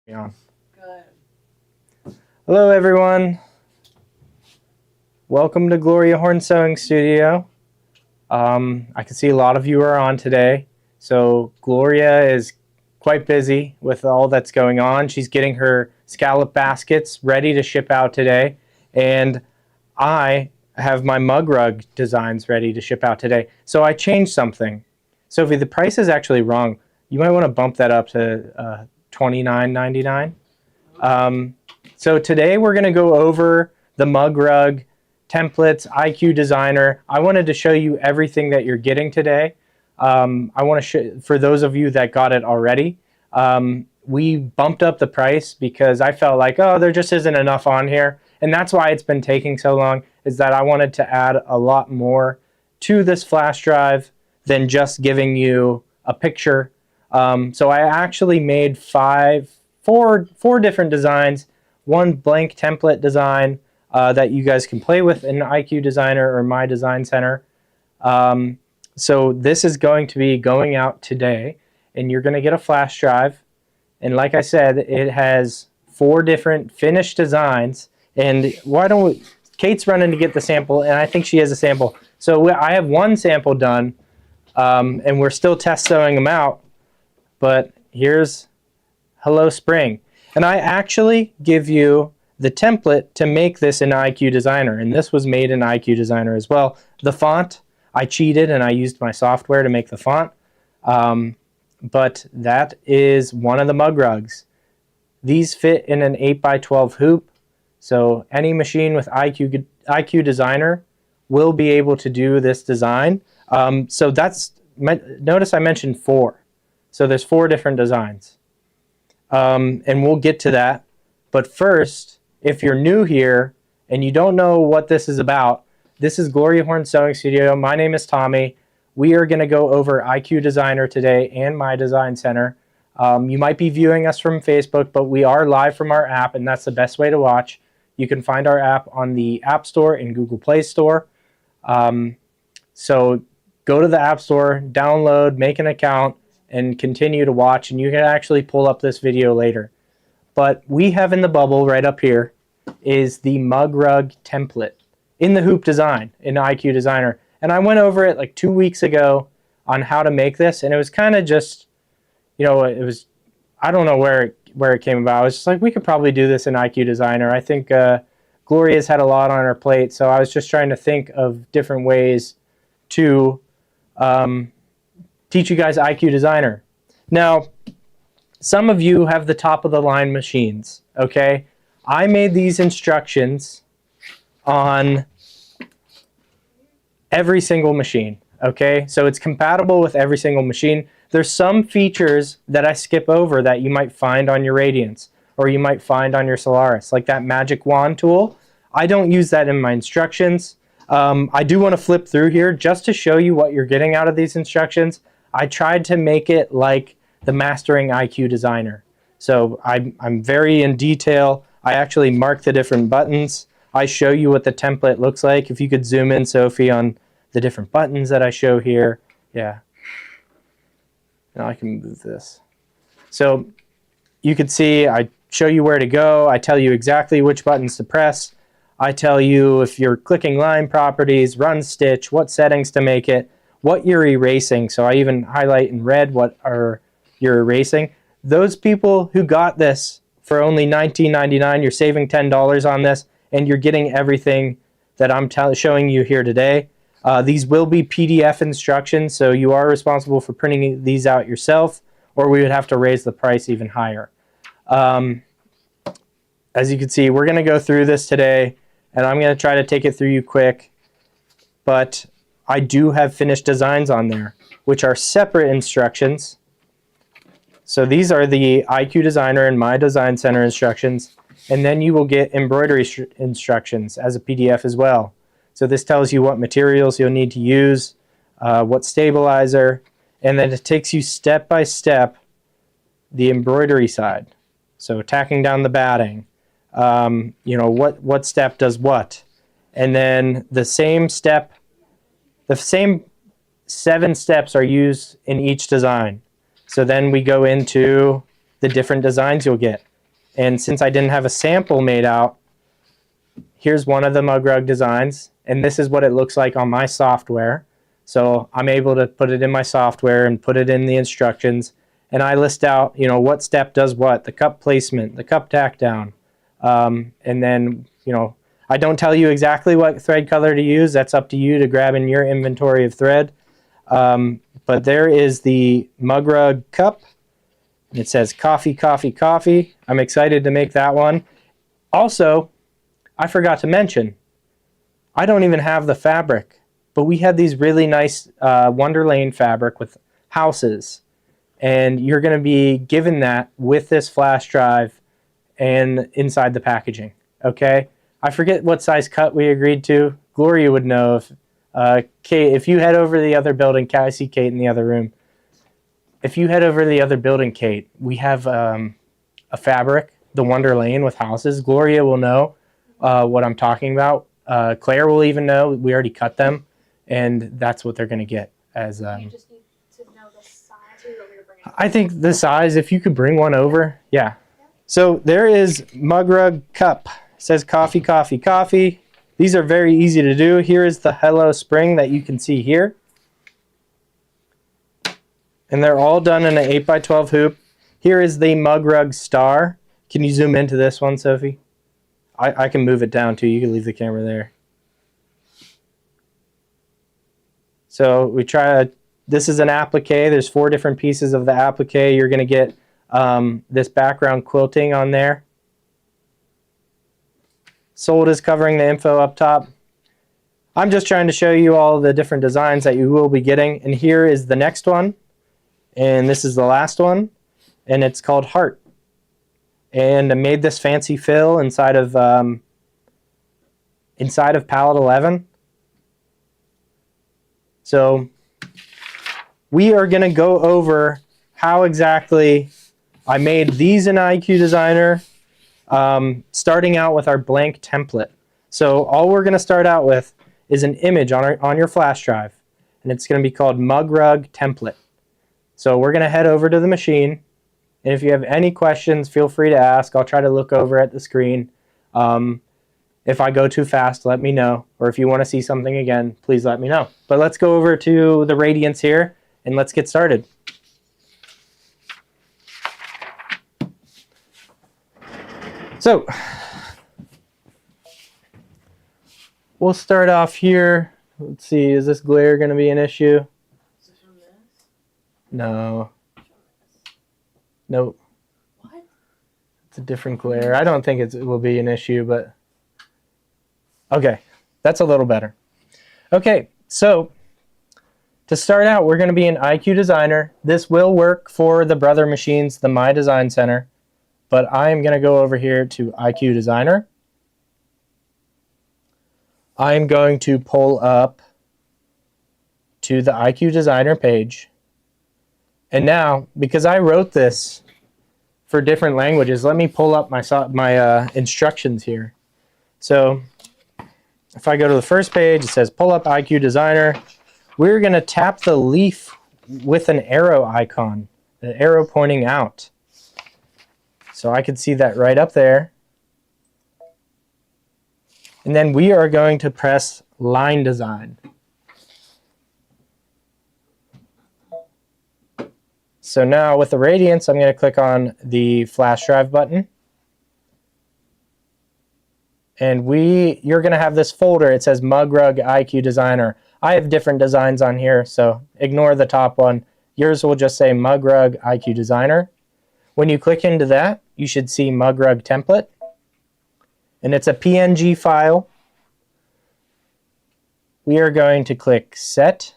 Yeah. Good. Hello, everyone. Welcome to Gloria Horn Sewing Studio. I can see a lot of you are on today. So Gloria is quite busy with all that's going on. She's getting her scallop baskets ready to ship out today. And I have my mug rug designs ready to ship out today. So I changed something. Sophie, the price is actually wrong. You might want to bump that up to $29.99. So today we're going to go over the mug rug templates, IQ Designer. I wanted to show you everything that you're getting today. I want to show, for those of you that got it already, we bumped up the price because I felt like, oh, there just isn't enough on here. And that's why it's been taking so long, is that I wanted to add a lot more to this flash drive than just giving you a picture. So I actually made four different designs, one blank template design that you guys can play with in IQ Designer or My Design Center. So this is going to be going out today, and you're going to get a flash drive. And like I said, it has 4 different finished designs. And why don't we, Kate's running to get the sample, and I think she has a sample. So I have one sample done, and we're still test sewing them out. But here's Hello Spring. And I actually give you the template to make this in IQ Designer, and this was made in IQ Designer as well. The font, I cheated and I used my software to make the font, but that is one of the mug rugs. These fit in an 8x12 hoop, so any machine with IQ Designer will be able to do this design. So notice I mentioned 4. So there's 4 different designs. And we'll get to that. But first, if you're new here and you don't know what this is about, this is Gloria Horn Sewing Studio. My name is Tommy. We are going to go over IQ Designer today and My Design Center. You might be viewing us from Facebook, but we are live from our app, and that's the best way to watch. You can find our app on the App Store and Google Play Store. So go to the App Store, download, make an account, and continue to watch, and you can actually pull up this video later. But we have in the bubble right up here is the mug rug template in the hoop design in IQ Designer. And I went over it like 2 weeks ago on how to make this, and it was kind of just, you know, it was, I don't know where it came about. I was just like, we could probably do this in IQ Designer. I think Gloria's had a lot on her plate, so I was just trying to think of different ways to teach you guys IQ Designer. Now, some of you have the top of the line machines, okay? I made these instructions on every single machine, okay? So it's compatible with every single machine. There's some features that I skip over that you might find on your Radiance or you might find on your Solaris, like that magic wand tool. I don't use that in my instructions. I do want to flip through here just to show you what you're getting out of these instructions. I tried to make it like the Mastering IQ Designer. So I'm very in detail. I actually mark the different buttons. I show you what the template looks like. If you could zoom in, Sophie, on the different buttons that I show here. Yeah. Now I can move this. So you can see I show you where to go. I tell you exactly which buttons to press. I tell you if you're clicking line properties, run stitch, what settings to make it, what you're erasing. So I even highlight in red what you're erasing. Those people who got this for only $19.99, you're saving $10 on this, and you're getting everything that I'm showing you here today. These will be PDF instructions, so you are responsible for printing these out yourself, or we would have to raise the price even higher. As you can see, we're going to go through this today, and I'm going to try to take it through you quick, but I do have finished designs on there, which are separate instructions. So these are the IQ Designer and My Design Center instructions, and then you will get embroidery instructions as a PDF as well. So this tells you what materials you'll need to use, what stabilizer, and then it takes you step by step the embroidery side. So tacking down the batting, you know, what step does what, and then the same 7 steps are used in each design. So then we go into the different designs you'll get. And since I didn't have a sample made out, here's one of the mug rug designs, and this is what it looks like on my software. So I'm able to put it in my software and put it in the instructions, and I list out, you know, what step does what, the cup placement, the cup tack down, and then, you know, I don't tell you exactly what thread color to use. That's up to you to grab in your inventory of thread. But there is the mug rug cup. It says coffee, coffee, coffee. I'm excited to make that one. Also, I forgot to mention, I don't even have the fabric, but we had these really nice Wonder Lane fabric with houses, and you're going to be given that with this flash drive and inside the packaging. Okay, I forget what size cut we agreed to. Gloria would know. If Kate, if you head over to the other building, I see Kate in the other room. If you head over to the other building, Kate, we have a fabric, the Wonder Lane with houses. Gloria will know what I'm talking about. Claire will even know. We already cut them, and that's what they're going to get. As You just need to know the size, or you want me to bring it? I think the size, if you could bring one over, yeah. So there is mug rug cup. It says coffee, coffee, coffee. These are very easy to do. Here is the Hello Spring that you can see here. And they're all done in an 8x12 hoop. Here is the mug rug star. Can you zoom into this one, Sophie? I can move it down too. You can leave the camera there. So we try, this is an applique. There's 4 different pieces of the applique. You're going to get this background quilting on there. Sold is covering the info up top. I'm just trying to show you all the different designs that you will be getting. And here is the next one. And this is the last one. And it's called Heart. And I made this fancy fill inside of pallet 11. So we are going to go over how exactly I made these in IQ Designer, starting out with our blank template. So all we're going to start out with is an image on your flash drive, and it's going to be called Mug Rug Template. So we're going to head over to the machine, and if you have any questions, feel free to ask. I'll try to look over at the screen. If I go too fast, let me know. Or if you want to see something again, please let me know. But let's go over to the Radiance here, and let's get started. So we'll start off here. Let's see, is this glare going to be an issue? Is it from this? No. From this? Nope. What? It's a different glare. I don't think it will be an issue, but okay, that's a little better. Okay, so to start out, we're going to be in IQ Designer. This will work for the brother machines, the My Design Center, but I am going to go over here to IQ Designer. I'm going to pull up to the IQ Designer page. And now, because I wrote this for different languages, let me pull up my instructions here. So if I go to the first page, it says pull up IQ Designer. We're going to tap the leaf with an arrow icon, the arrow pointing out. So I can see that right up there. And then we are going to press Line Design. So now with the Radiance, I'm going to click on the flash drive button. And you're going to have this folder. It says Mug Rug IQ Designer. I have different designs on here, so ignore the top one. Yours will just say Mug Rug IQ Designer. When you click into that, you should see Mug Rug Template. And it's a PNG file. We are going to click Set.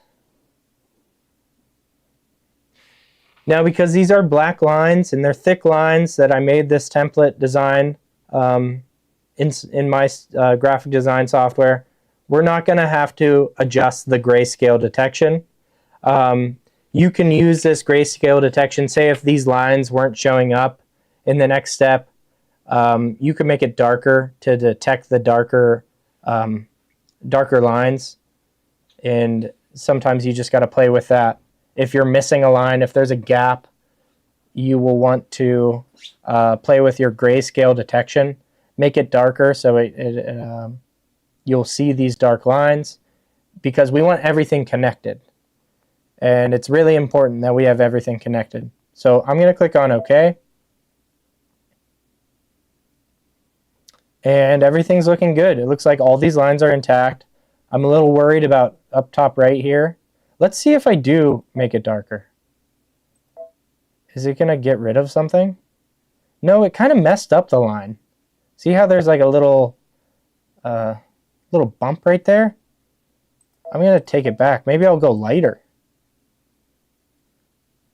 Now, because these are black lines and they're thick lines that I made this template design in my graphic design software, we're not going to have to adjust the grayscale detection. You can use this grayscale detection, say if these lines weren't showing up in the next step, you can make it darker to detect the darker lines, and sometimes you just got to play with that. If you're missing a line, if there's a gap, you will want to play with your grayscale detection. Make it darker so you'll see these dark lines, because we want everything connected. And it's really important that we have everything connected. So I'm going to click on OK. And everything's looking good. It looks like all these lines are intact. I'm a little worried about up top right here. Let's see if I do make it darker. Is it going to get rid of something? No, it kind of messed up the line. See how there's like a little bump right there? I'm going to take it back. Maybe I'll go lighter.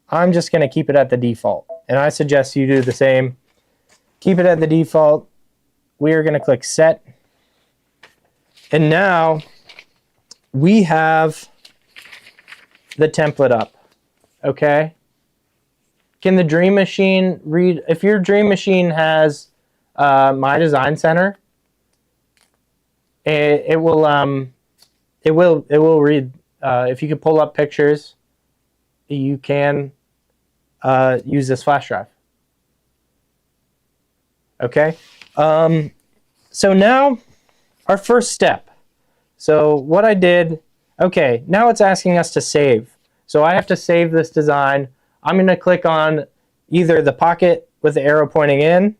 I'm just going to keep it at the default. And I suggest you do the same. Keep it at the default. We are going to click Set. And now we have the template up. Okay? Can the Dream Machine read? If your Dream Machine has My Design Center, it will read. If you could pull up pictures, you can use this flash drive. Okay. So now our first step. So what I did. Okay. Now it's asking us to save. So I have to save this design. I'm going to click on either the pocket with the arrow pointing in,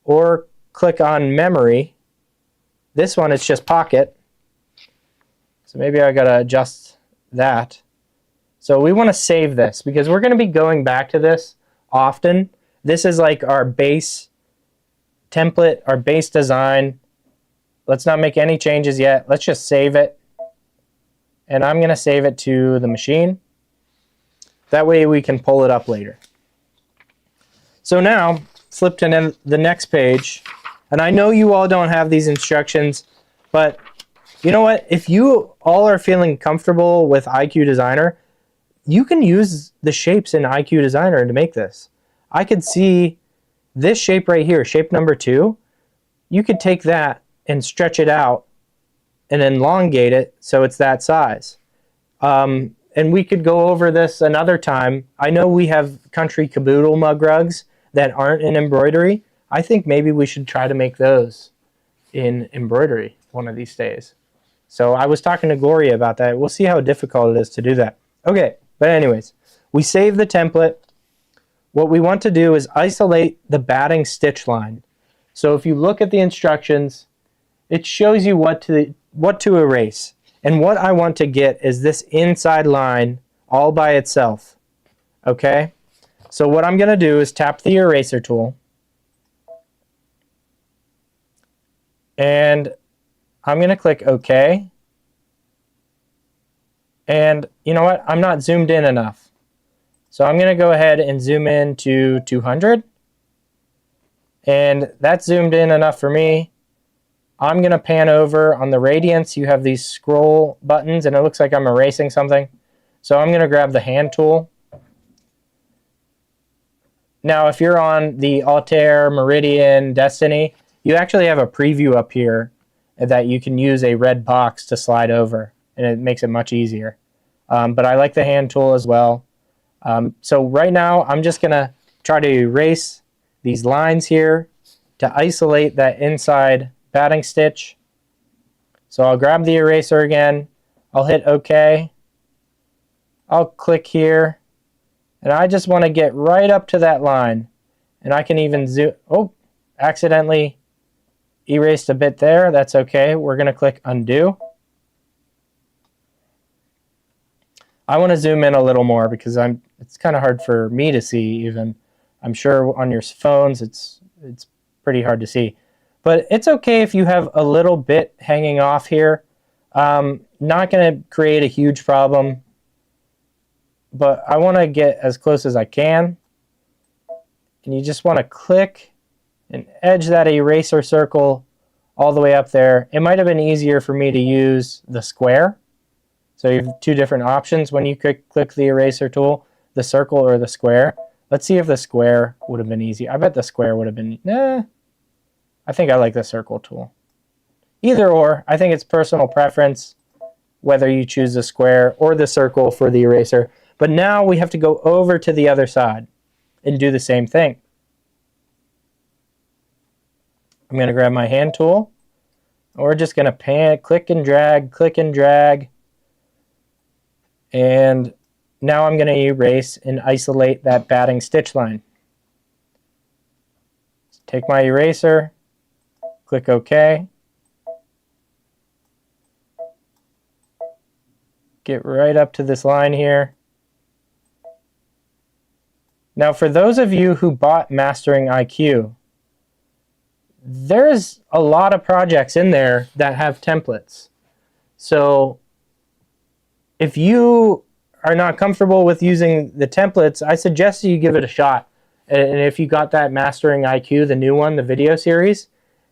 or click on memory. This one is just pocket. So maybe I got to adjust that. So we want to save this because we're going to be going back to this often. This is like our base template, our base design. Let's not make any changes yet. Let's just save it. And I'm going to save it to the machine. That way we can pull it up later. So now, flip to the next page. And I know you all don't have these instructions, but you know what? If you all are feeling comfortable with IQ Designer, you can use the shapes in IQ Designer to make this. I could see this shape right here, shape number 2. You could take that and stretch it out and elongate it so it's that size. And we could go over this another time. I know we have country caboodle mug rugs that aren't in embroidery. I think maybe we should try to make those in embroidery one of these days. So I was talking to Gloria about that. We'll see how difficult it is to do that. Okay, but anyways, we save the template. What we want to do is isolate the batting stitch line. So if you look at the instructions, it shows you what to erase. And what I want to get is this inside line all by itself. Okay? So what I'm going to do is tap the eraser tool. And I'm going to click OK. And you know what? I'm not zoomed in enough. So I'm going to go ahead and zoom in to 200. And that's zoomed in enough for me. I'm going to pan over on the radiance. You have these scroll buttons, and it looks like I'm erasing something. So I'm going to grab the hand tool. Now, if you're on the Altair, Meridian, Destiny, you actually have a preview up here that you can use a red box to slide over, and it makes it much easier. But I like the hand tool as well. So right now, I'm just going to try to erase these lines here to isolate that inside batting stitch. So I'll grab the eraser again. I'll hit OK. I'll click here. And I just want to get right up to that line. And I can even zoom. Oh, accidentally erased a bit there. That's okay. We're going to click undo. I want to zoom in a little more because it's kind of hard for me to see even. I'm sure on your phones it's pretty hard to see. But it's okay if you have a little bit hanging off here. Not going to create a huge problem. But I want to get as close as I can. And you just want to click and edge that eraser circle all the way up there. It might have been easier for me to use the square. So you have two different options when you click the eraser tool, the circle or the square. Let's see if the square would have been easy. I bet the square would have been, I think I like the circle tool. Either or, I think it's personal preference whether you choose the square or the circle for the eraser. But now we have to go over to the other side. and do the same thing. I'm going to grab my hand tool. We're just going to click and drag. And now I'm going to erase and isolate that batting stitch line. Take my eraser, click OK. Get right up to this line here. Now, for those of you who bought Mastering IQ, there's a lot of projects in there that have templates. So if you are not comfortable with using the templates, I suggest you give it a shot. And if you got that Mastering IQ, the new one, the video series,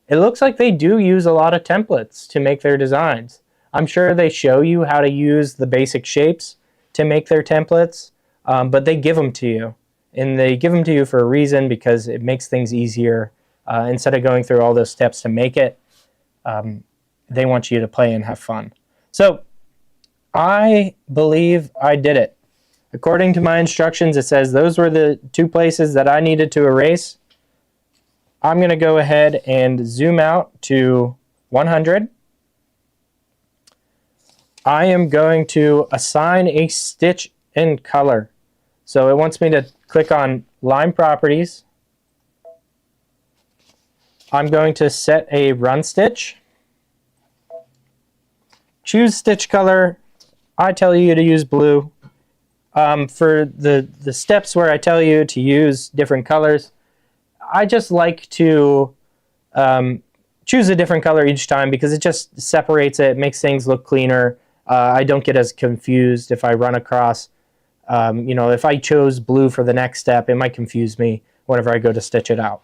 it looks like they do use a lot of templates to make their designs. I'm sure they show you how to use the basic shapes to make their templates, but they give them to you. And they give them to you for a reason, because it makes things easier. Instead of going through all those steps to make it, they want you to play and have fun. So I believe I did it. According to my instructions, it says those were the 2 places that I needed to erase. I'm going to go ahead and zoom out to 100. I am going to assign a stitch in color. So it wants me to click on Line Properties. I'm going to set a run stitch. Choose stitch color. I tell you to use blue. For the steps where I tell you to use different colors, I just like to choose a different color each time, because it just separates it, makes things look cleaner. I don't get as confused if I run across, if I chose blue for the next step, it might confuse me whenever I go to stitch it out.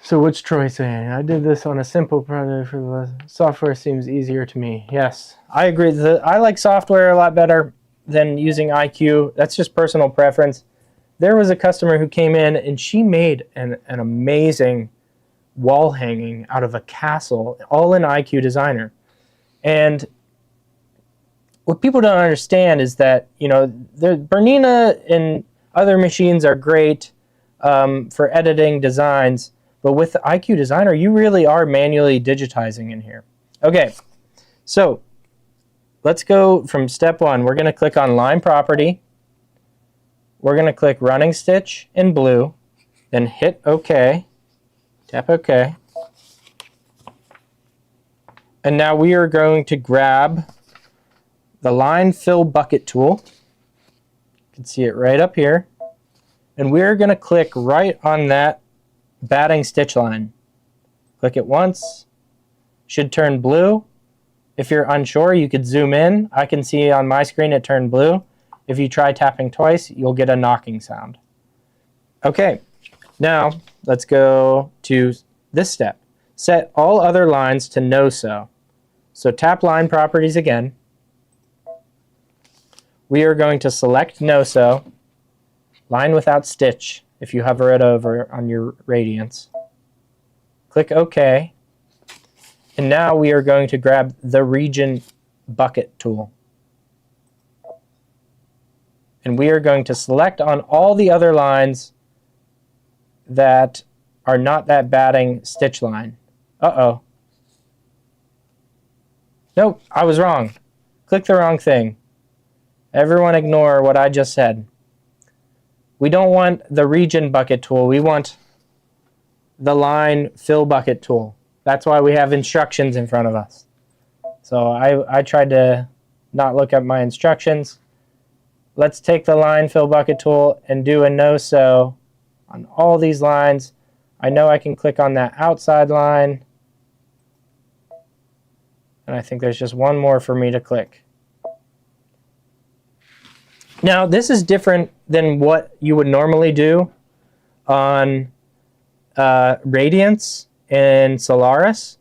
So what's Troy saying? I did this on a simple project for the software seems easier to me. Yes, I agree. I like software a lot better than using IQ. That's just personal preference. There was a customer who came in and she made an amazing wall hanging out of a castle, all in IQ Designer. And what people don't understand is that, the Bernina and other machines are great for editing designs, but with the IQ Designer, you really are manually digitizing in here. Okay, so let's go from step 1. We're going to click on Line Property. We're going to click Running Stitch in blue, then hit OK. Tap OK. And now we are going to grab the Line Fill Bucket tool. You can see it right up here. And we're going to click right on that batting stitch line. Click it once. Should turn blue. If you're unsure, you could zoom in. I can see on my screen it turned blue. If you try tapping twice, you'll get a knocking sound. Okay, now let's go to this step. Set all other lines to no sew. So tap Line Properties again. We are going to select no sew, line without stitch if you hover it over on your radiance. Click OK. And now we are going to grab the Region Bucket tool. And we are going to select on all the other lines that are not that batting stitch line. Uh-oh. Nope, I was wrong. Click the wrong thing. Everyone ignore what I just said. We don't want the Region Bucket tool. We want the Line Fill Bucket tool. That's why we have instructions in front of us. So I tried to not look at my instructions. Let's take the Line Fill Bucket tool and do a no sew on all these lines. I know I can click on that outside line. And I think there's just one more for me to click. Now, this is different than what you would normally do on Radiance and Solaris.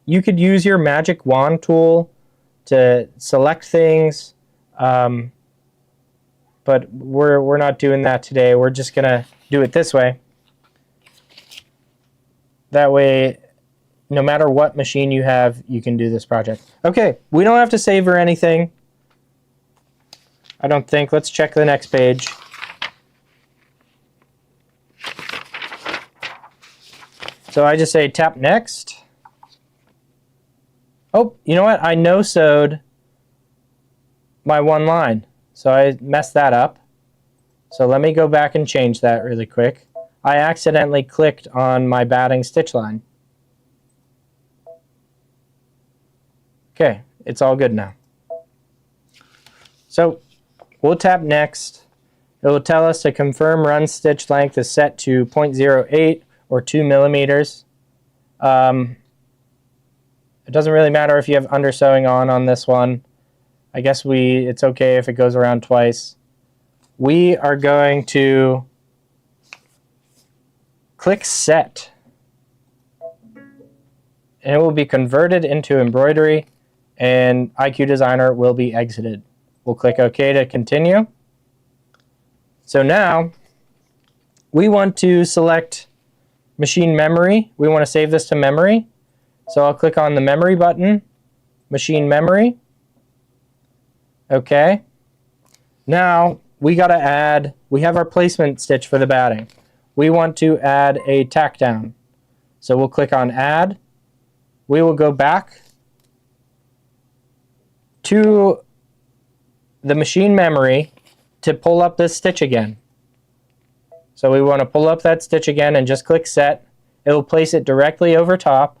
You could use your Magic Wand tool to select things, but we're not doing that today. We're just going to do it this way. That way, no matter what machine you have, you can do this project. Okay, we don't have to save or anything. I don't think. Let's check the next page. So I just say tap next. Oh, you know what? I no-sewed my one line. So I messed that up. So let me go back and change that really quick. I accidentally clicked on my batting stitch line. Okay, it's all good now. So we'll tap next. It will tell us to confirm run stitch length is set to 0.08 or 2 millimeters. It doesn't really matter if you have undersewing on this one. I guess it's okay if it goes around twice. We are going to click set. And it will be converted into embroidery, and IQ Designer will be exited. We'll click OK to continue. So now we want to select machine memory. We want to save this to memory. So I'll click on the memory button, machine memory. Okay. Now we got to add, we have our placement stitch for the batting. We want to add a tack down. So we'll click on add. We will go back to the machine memory to pull up this stitch again. So we want to pull up that stitch again and just click set. It will place it directly over top.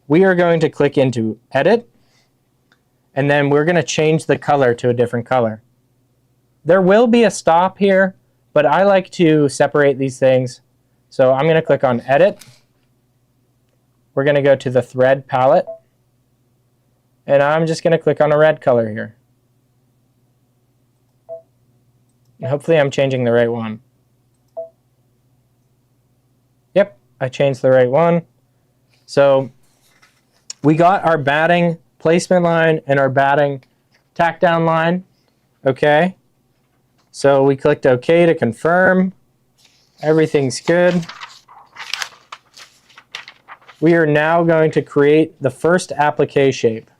We are going to click into edit, and then we're going to change the color to a different color. There will be a stop here, but I like to separate these things. So I'm going to click on edit. We're going to go to the thread palette, and I'm just going to click on a red color here. And hopefully I'm changing the right one. Yep, I changed the right one. So we got our batting placement line and our batting tack down line. Okay. So we clicked OK to confirm. Everything's good. We are now going to create the first applique shape.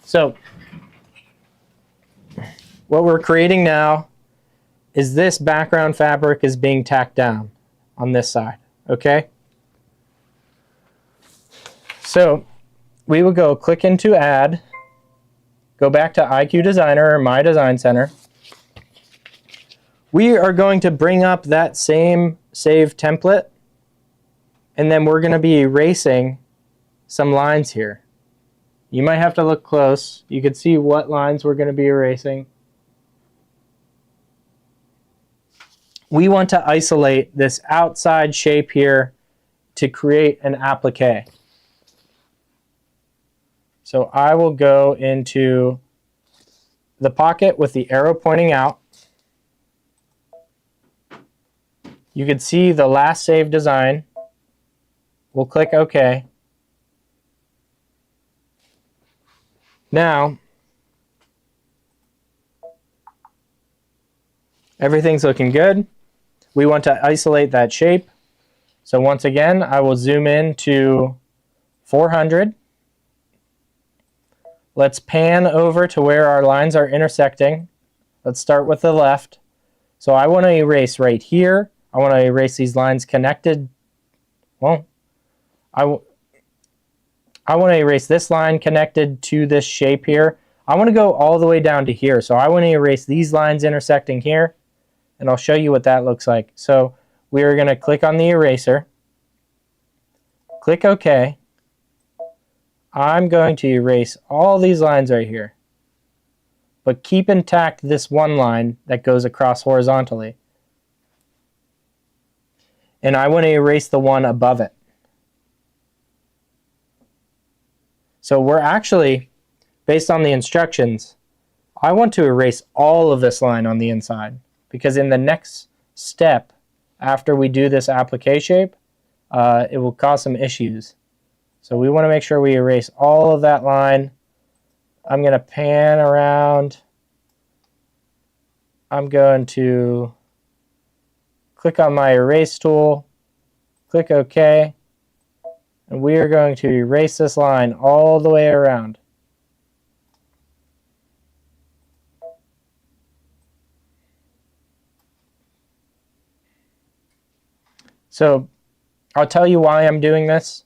So what we're creating now is this background fabric is being tacked down on this side. Okay. So we will go click into add, go back to IQ Designer or My Design Center. We are going to bring up that same save template, and then we're going to be erasing some lines here. You might have to look close. You can see what lines we're going to be erasing. We want to isolate this outside shape here to create an applique. So I will go into the pocket with the arrow pointing out. You can see the last saved design. We'll click OK. Now, everything's looking good. We want to isolate that shape. So once again, I will zoom in to 400. Let's pan over to where our lines are intersecting. Let's start with the left. So I want to erase right here. I want to erase these lines connected. Well, I want to erase this line connected to this shape here. I want to go all the way down to here. So I want to erase these lines intersecting here, and I'll show you what that looks like. So we are going to click on the eraser, click OK. I'm going to erase all these lines right here, but keep intact this one line that goes across horizontally. And I want to erase the one above it. So we're actually, based on the instructions, I want to erase all of this line on the inside, because in the next step, after we do this applique shape, it will cause some issues. So we want to make sure we erase all of that line. I'm going to pan around. I'm going to click on my erase tool, click OK, and we are going to erase this line all the way around. So I'll tell you why I'm doing this.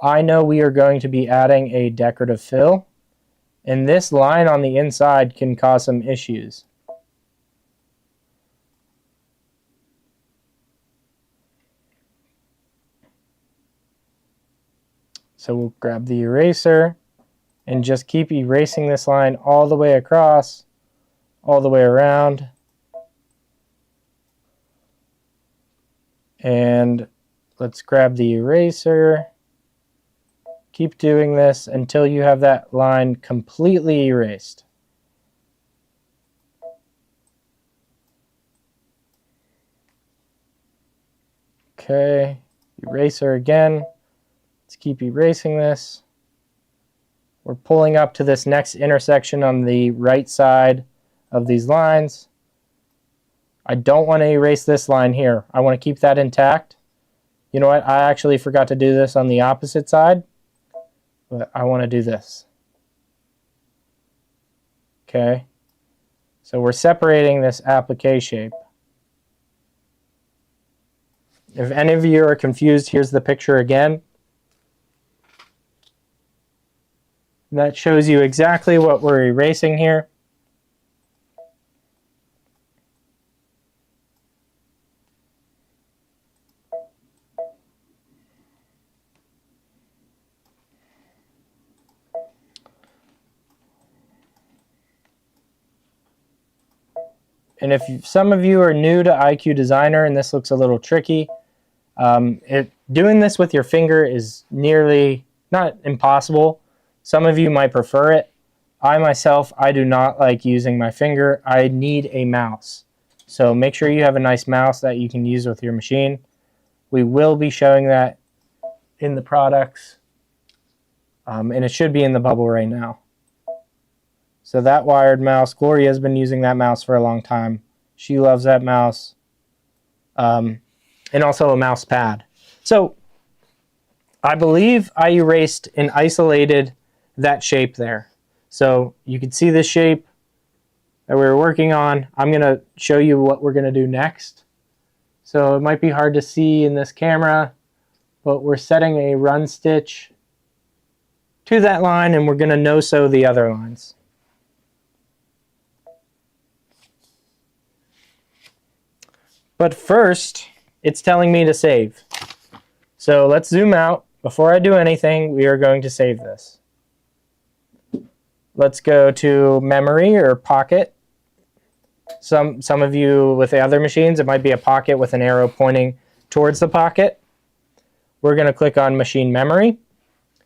I know we are going to be adding a decorative fill, and this line on the inside can cause some issues. So we'll grab the eraser and just keep erasing this line all the way across, all the way around. And let's grab the eraser. Keep doing this until you have that line completely erased. Okay, eraser again. Let's keep erasing this. We're pulling up to this next intersection on the right side of these lines. I don't want to erase this line here. I want to keep that intact. You know what? I actually forgot to do this on the opposite side, but I want to do this. Okay. So we're separating this applique shape. If any of you are confused, here's the picture again. That shows you exactly what we're erasing here. And if some of you are new to IQ Designer and this looks a little tricky, doing this with your finger is nearly, not impossible. Some of you might prefer it. I myself, I do not like using my finger. I need a mouse. So make sure you have a nice mouse that you can use with your machine. We will be showing that in the products. And it should be in the bubble right now. So that wired mouse, Gloria has been using that mouse for a long time. She loves that mouse. And also a mouse pad. So I believe I erased and isolated that shape there. So you can see this shape that we were working on. I'm going to show you what we're going to do next. So it might be hard to see in this camera, but we're setting a run stitch to that line, and we're going to no-sew the other lines. But first, it's telling me to save. So let's zoom out. Before I do anything, we are going to save this. Let's go to memory or pocket. Some of you with the other machines, it might be a pocket with an arrow pointing towards the pocket. We're going to click on machine memory,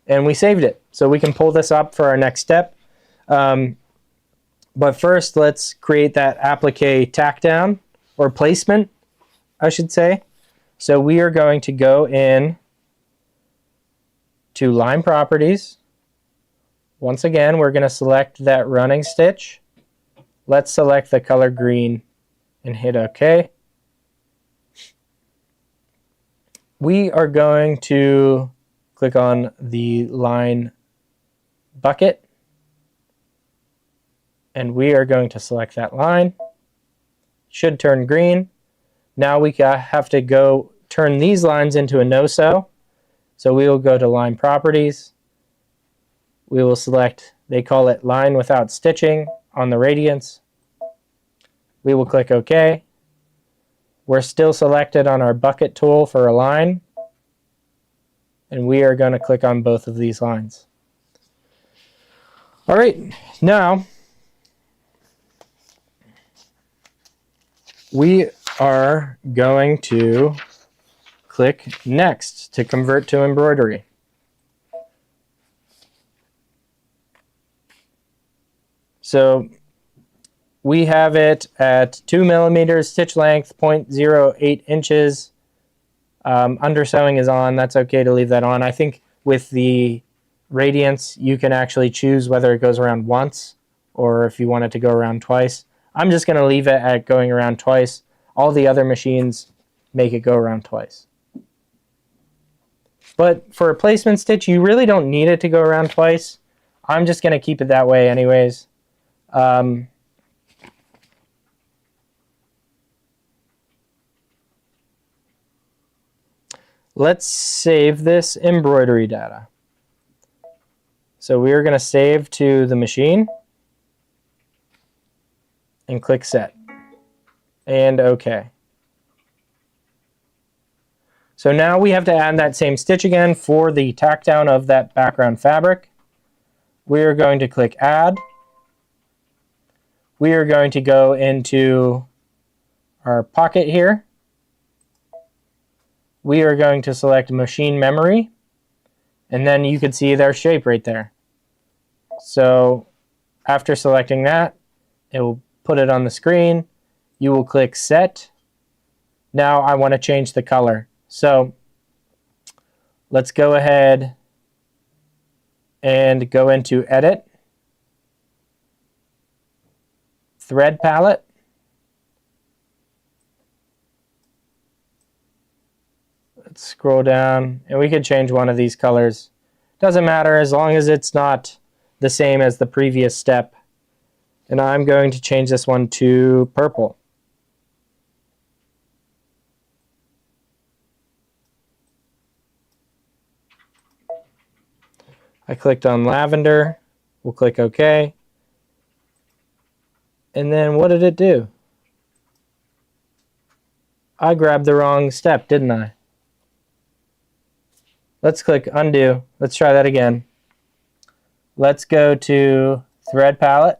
and we saved it. So we can pull this up for our next step. But first, let's create that applique tack down, or placement, I should say. So we are going to go in to line properties. Once again, we're going to select that running stitch. Let's select the color green and hit OK. We are going to click on the line bucket, and we are going to select that line. Should turn green. Now we have to go turn these lines into a no-sew. So we will go to line properties. We will select, they call it line without stitching on the radiance. We will click OK. We're still selected on our bucket tool for a line. And we are going to click on both of these lines. All right, now we are going to click Next to convert to embroidery. So we have it at 2 millimeters stitch length, 0.08 inches. Undersewing is on. That's okay to leave that on. I think with the radiance, you can actually choose whether it goes around once or if you want it to go around twice. I'm just going to leave it at going around twice. All the other machines make it go around twice. But for a placement stitch, you really don't need it to go around twice. I'm just going to keep it that way anyways. let's save this embroidery data. So we are going to save to the machine and click set and OK. So now we have to add that same stitch again for the tack down of that background fabric. We are going to click add. We are going to go into our pocket here. We are going to select machine memory, and then you can see their shape right there. So after selecting that, it will put it on the screen. You will click set. Now I want to change the color. So let's go ahead and go into edit, thread palette. Let's scroll down, and we could change one of these colors. Doesn't matter as long as it's not the same as the previous step. And I'm going to change this one to purple. I clicked on lavender. We'll click OK. And then what did it do? I grabbed the wrong step, didn't I? Let's click undo. Let's try that again. Let's go to thread palette.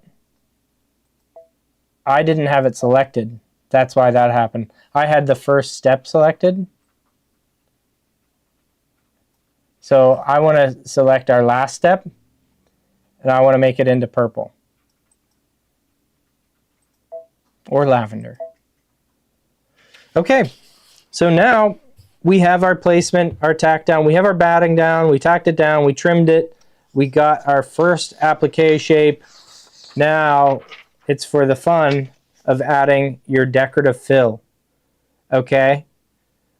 I didn't have it selected. That's why that happened. I had the first step selected. So I want to select our last step, and I want to make it into purple or lavender. Okay, so now we have our placement, our tack down, we have our batting down, we tacked it down, we trimmed it, we got our first applique shape. Now it's for the fun of adding your decorative fill. Okay,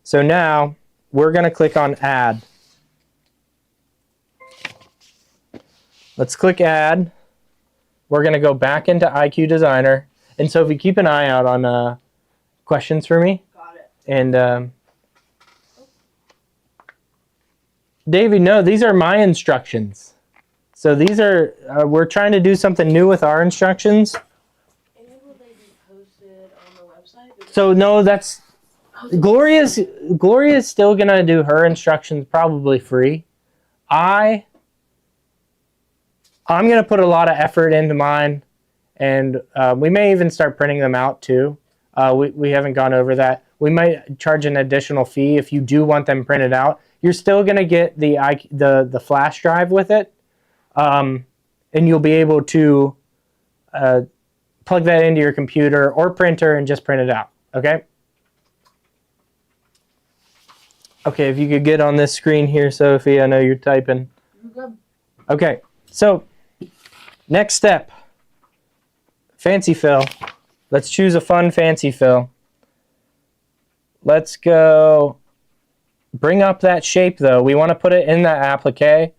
so now we're going to click on add. Let's click add. We're going to go back into IQ Designer. And so if you keep an eye out on questions for me. Got it. And Davey, no, these are my instructions. So these are, we're trying to do something new with our instructions. And then will they be posted on the website? So no, that's, Gloria's still going to do her instructions probably free. I'm going to put a lot of effort into mine, and we may even start printing them out too. We haven't gone over that. We might charge an additional fee if you do want them printed out. You're still going to get the flash drive with it, and you'll be able to plug that into your computer or printer and just print it out. Okay? Okay, if you could get on this screen here, Sophie, I know you're typing. Okay, so next step, fancy fill. Let's choose a fun fancy fill. Let's go bring up that shape though. We want to put it in that applique.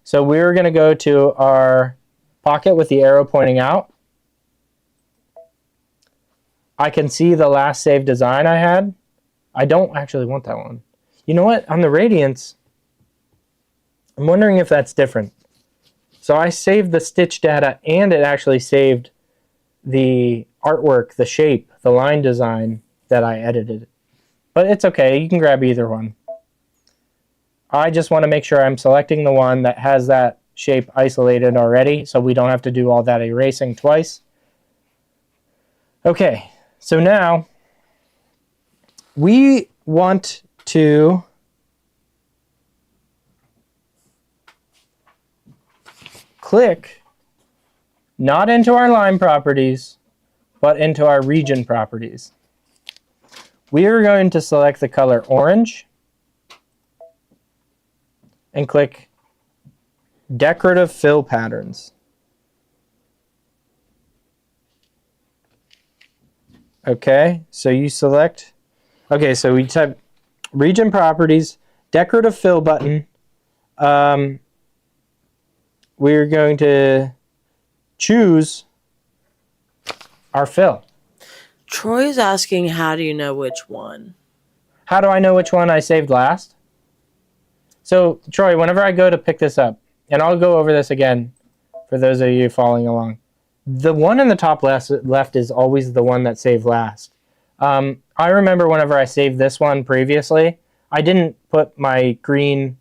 So we're going to go to our pocket with the arrow pointing out. I can see the last saved design I had. I don't actually want that one. You know what? On the Radiance, I'm wondering if that's different. So I saved the stitch data, and it actually saved the artwork, the shape, the line design that I edited. But it's okay, you can grab either one. I just want to make sure I'm selecting the one that has that shape isolated already, so we don't have to do all that erasing twice. Okay, so now we want to click not into our line properties, but into our region properties. We are going to select the color orange and click Decorative Fill Patterns. Okay, so you select, okay, so we type region properties, decorative fill button. We're going to choose our fill. Troy is asking, how do you know which one? How do I know which one I saved last? So Troy, whenever I go to pick this up, and I'll go over this again for those of you following along, the one in the top left is always the one that saved last. I remember whenever I saved this one previously, I didn't put my green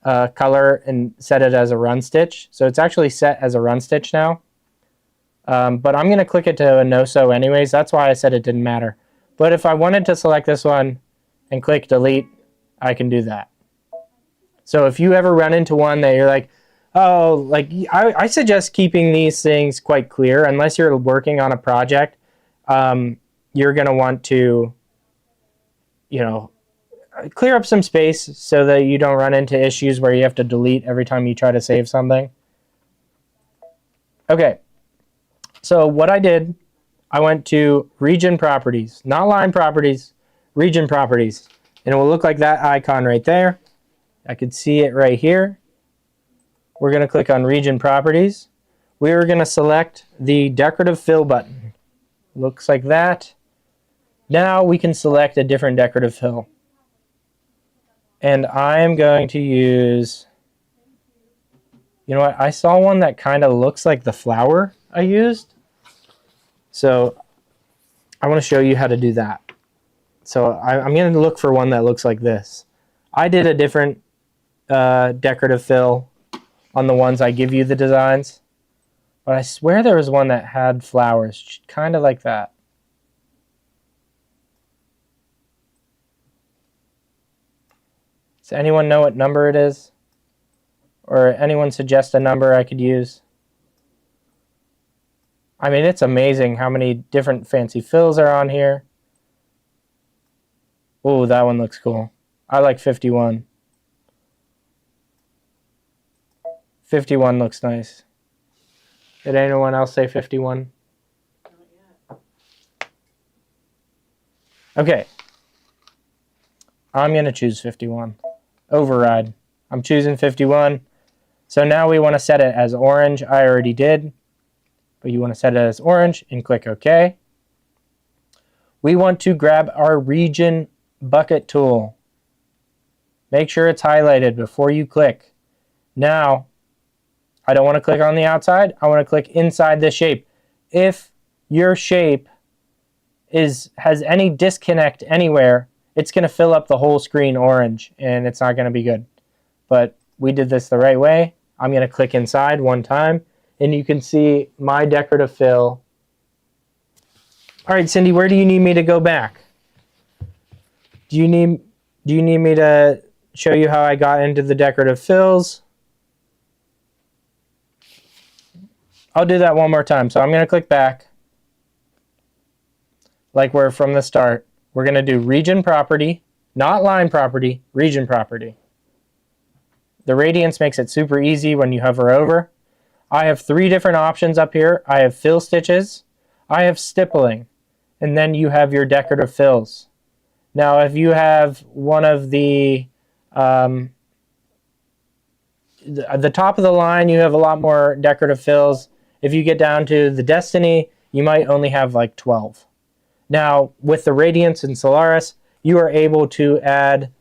color and set it as a run stitch. So it's actually set as a run stitch now. But I'm going to click it to a no-sew anyways. That's why I said it didn't matter. But if I wanted to select this one and click delete, I can do that. So if you ever run into one that you're like, oh, like I suggest keeping these things quite clear unless you're working on a project. You're going to want to, you know, clear up some space so that you don't run into issues where you have to delete every time you try to save something. Okay, so what I did, I went to region properties, not line properties, region properties. And it will look like that icon right there. I could see it right here. We're going to click on region properties. We're going to select the decorative fill button. Looks like that. Now we can select a different decorative fill. And I'm going to use, you know what, I saw one that kind of looks like the flower I used. So I want to show you how to do that. So I'm going to look for one that looks like this. I did a different decorative fill on the ones I give you the designs. But I swear there was one that had flowers, kind of like that. Does anyone know what number it is? Or anyone suggest a number I could use? I mean, it's amazing how many different fancy fills are on here. Oh, that one looks cool. I like 51. 51 looks nice. Did anyone else say 51? Not yet. Okay. I'm going to choose 51. Override. I'm choosing 51. So now we want to set it as orange. I already did. But you want to set it as orange and click OK. We want to grab our region bucket tool. Make sure it's highlighted before you click. Now, I don't want to click on the outside. I want to click inside the shape. If your shape has any disconnect anywhere, it's going to fill up the whole screen orange, and it's not going to be good. But we did this the right way. I'm going to click inside one time, and you can see my decorative fill. All right, Cindy, where do you need me to go back? Do you need me to show you how I got into the decorative fills? I'll do that one more time. So I'm going to click back. Like we're from the start. We're going to do region property, not line property, region property. The radiance makes it super easy when you hover over. I have 3 different options up here. I have fill stitches, I have stippling, and then you have your decorative fills. Now, if you have one of the top of the line, you have a lot more decorative fills. If you get down to the Destiny, you might only have like 12. Now, with the Radiance and Solaris, you are able to add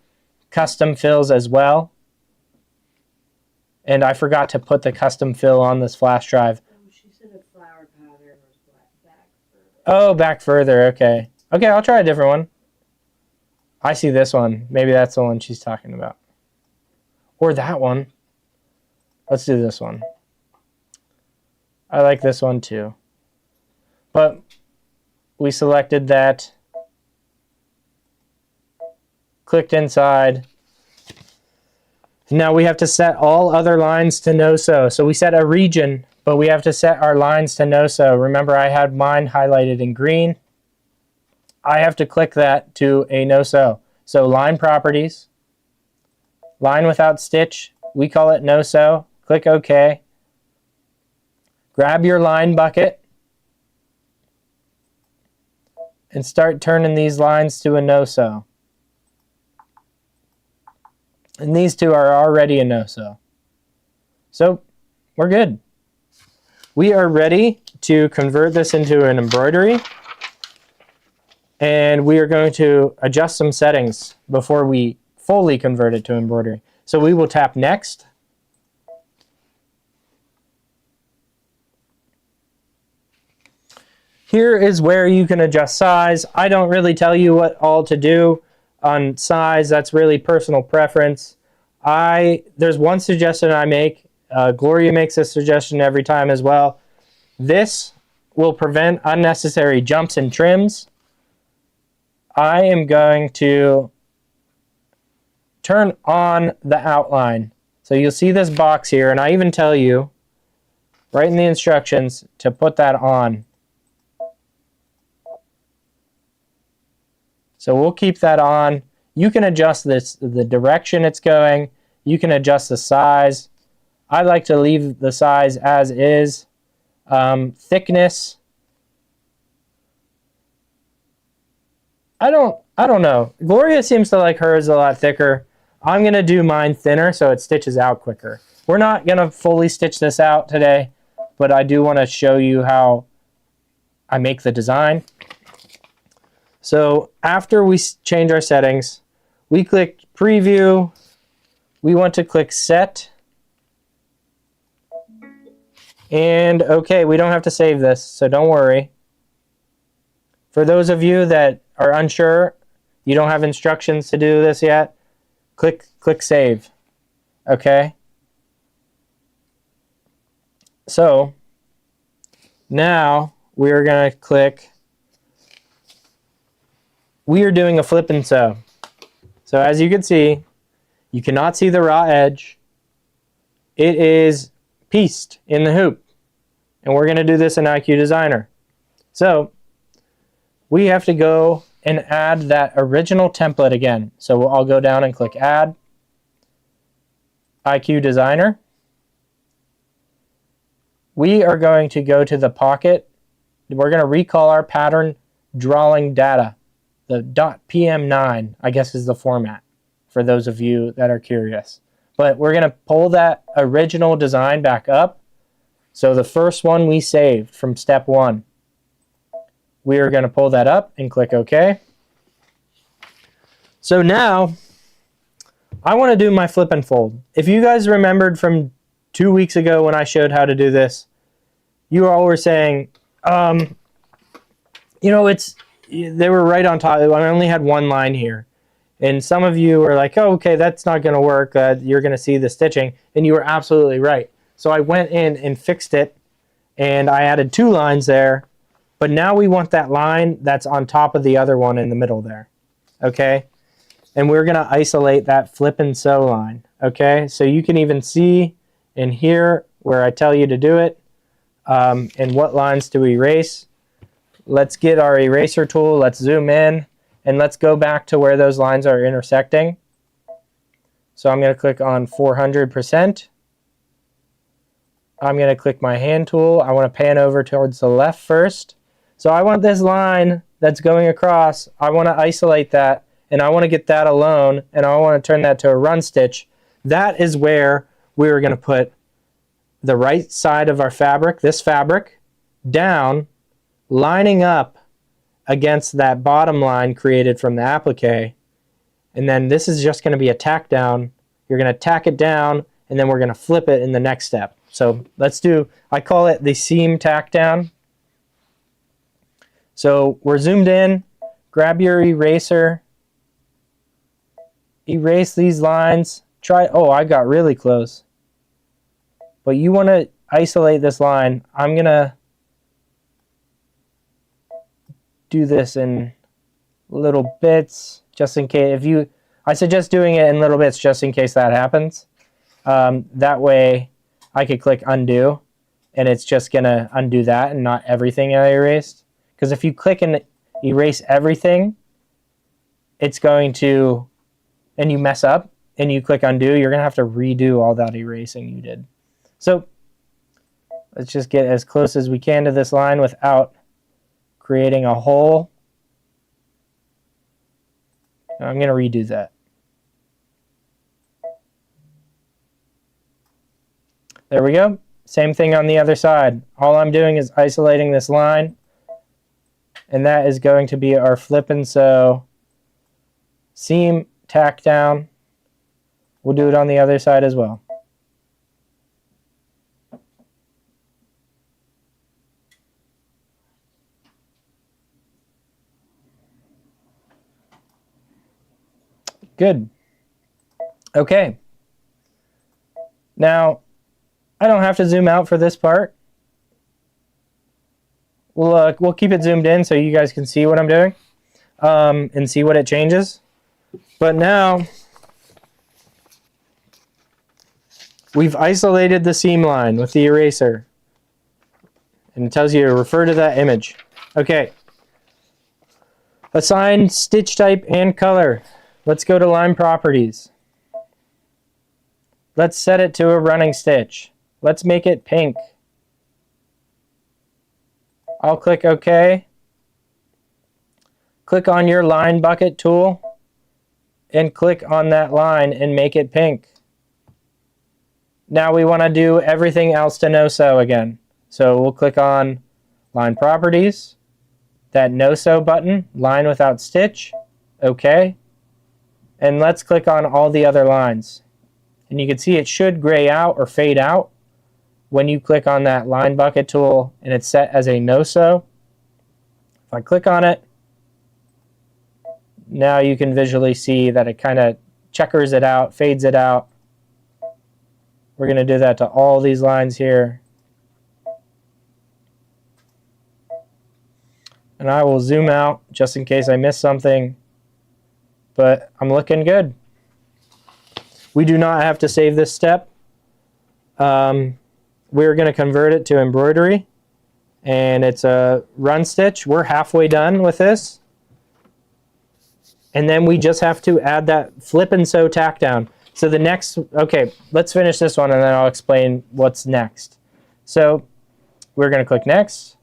custom fills as well. And I forgot to put the custom fill on this flash drive. Oh, she said a flower pattern was back further. Oh, back further. Okay. Okay, I'll try a different one. I see this one. Maybe that's the one she's talking about. Or that one. Let's do this one. I like this one too. But we selected that. Clicked inside. Now we have to set all other lines to no sew. So we set a region, but we have to set our lines to no sew. Remember, I had mine highlighted in green. I have to click that to a no sew. So line properties, line without stitch, we call it no sew. Click OK. Grab your line bucket and start turning these lines to a no sew. And these two are already a no-sew. So we're good. We are ready to convert this into an embroidery. And we are going to adjust some settings before we fully convert it to embroidery. So we will tap next. Here is where you can adjust size. I don't really tell you what all to do on size. That's really personal preference. There's one suggestion I make. Gloria makes a suggestion every time as well. This will prevent unnecessary jumps and trims. I am going to turn on the outline. So you'll see this box here, and I even tell you right in the instructions to put that on. So we'll keep that on. You can adjust the direction it's going. You can adjust the size. I like to leave the size as is. Thickness. I don't know. Gloria seems to like hers a lot thicker. I'm going to do mine thinner so it stitches out quicker. We're not going to fully stitch this out today, but I do want to show you how I make the design. So after we change our settings, we click preview. We want to click set. And okay, we don't have to save this, so don't worry. For those of you that are unsure, you don't have instructions to do this yet, click save. Okay? So now we're going to click. We are doing a flip and sew. So as you can see, you cannot see the raw edge. It is pieced in the hoop. And we're going to do this in IQ Designer. So we have to go and add that original template again. So I'll go down and click add. IQ Designer. We are going to go to the pocket. We're going to recall our pattern drawing data. The .pm9, I guess, is the format for those of you that are curious. But we're going to pull that original design back up. So the first one we saved from step 1. We are going to pull that up and click OK. So now I want to do my flip and fold. If you guys remembered from 2 weeks ago when I showed how to do this, you all were saying, you know, they were right on top. I only had one line here. And some of you were like, oh, okay, that's not going to work. You're going to see the stitching. And you were absolutely right. So I went in and fixed it, and I added 2 lines there. But now we want that line that's on top of the other one in the middle there. Okay? And we're going to isolate that flip and sew line. Okay? So you can even see in here where I tell you to do it, and what lines to erase. Let's get our eraser tool, let's zoom in, and let's go back to where those lines are intersecting. So I'm going to click on 400%. I'm going to click my hand tool. I want to pan over towards the left first. So I want this line that's going across, I want to isolate that, and I want to get that alone, and I want to turn that to a run stitch. That is where we're going to put the right side of our fabric, this fabric, down, lining up against that bottom line created from the applique. And then this is just going to be a tack down. You're going to tack it down, and then we're going to flip it in the next step. So let's do, I call it the seam tack down. So we're zoomed in, grab your eraser, erase these lines, oh, I got really close. But you want to isolate this line. I'm going to do this in little bits, just in case. I suggest doing it in little bits just in case that happens. That way I could click undo, and it's just going to undo that and not everything I erased. Because if you click and erase everything, it's going to, and you mess up, and you click undo, you're going to have to redo all that erasing you did. So let's just get as close as we can to this line without creating a hole. I'm going to redo that. There we go. Same thing on the other side. All I'm doing is isolating this line, and that is going to be our flip and sew seam tack down. We'll do it on the other side as well. Good. Okay. Now, I don't have to zoom out for this part. We'll keep it zoomed in so you guys can see what I'm doing and see what it changes. But now, we've isolated the seam line with the eraser. And it tells you to refer to that image. Okay. Assign stitch type and color. Let's go to line properties. Let's set it to a running stitch. Let's make it pink. I'll click OK. Click on your line bucket tool and click on that line and make it pink. Now we want to do everything else to no sew again. So we'll click on line properties, that no sew button, line without stitch, OK. And let's click on all the other lines. And you can see it should gray out or fade out when you click on that line bucket tool and it's set as a no sew. If I click on it, now you can visually see that it kind of checkers it out, fades it out. We're going to do that to all these lines here. And I will zoom out just in case I miss something. But I'm looking good. We do not have to save this step. We're going to convert it to embroidery. And it's a run stitch. We're halfway done with this. And then we just have to add that flip and sew tack down. So the next, okay, let's finish this one and then I'll explain what's next. So we're going to click next.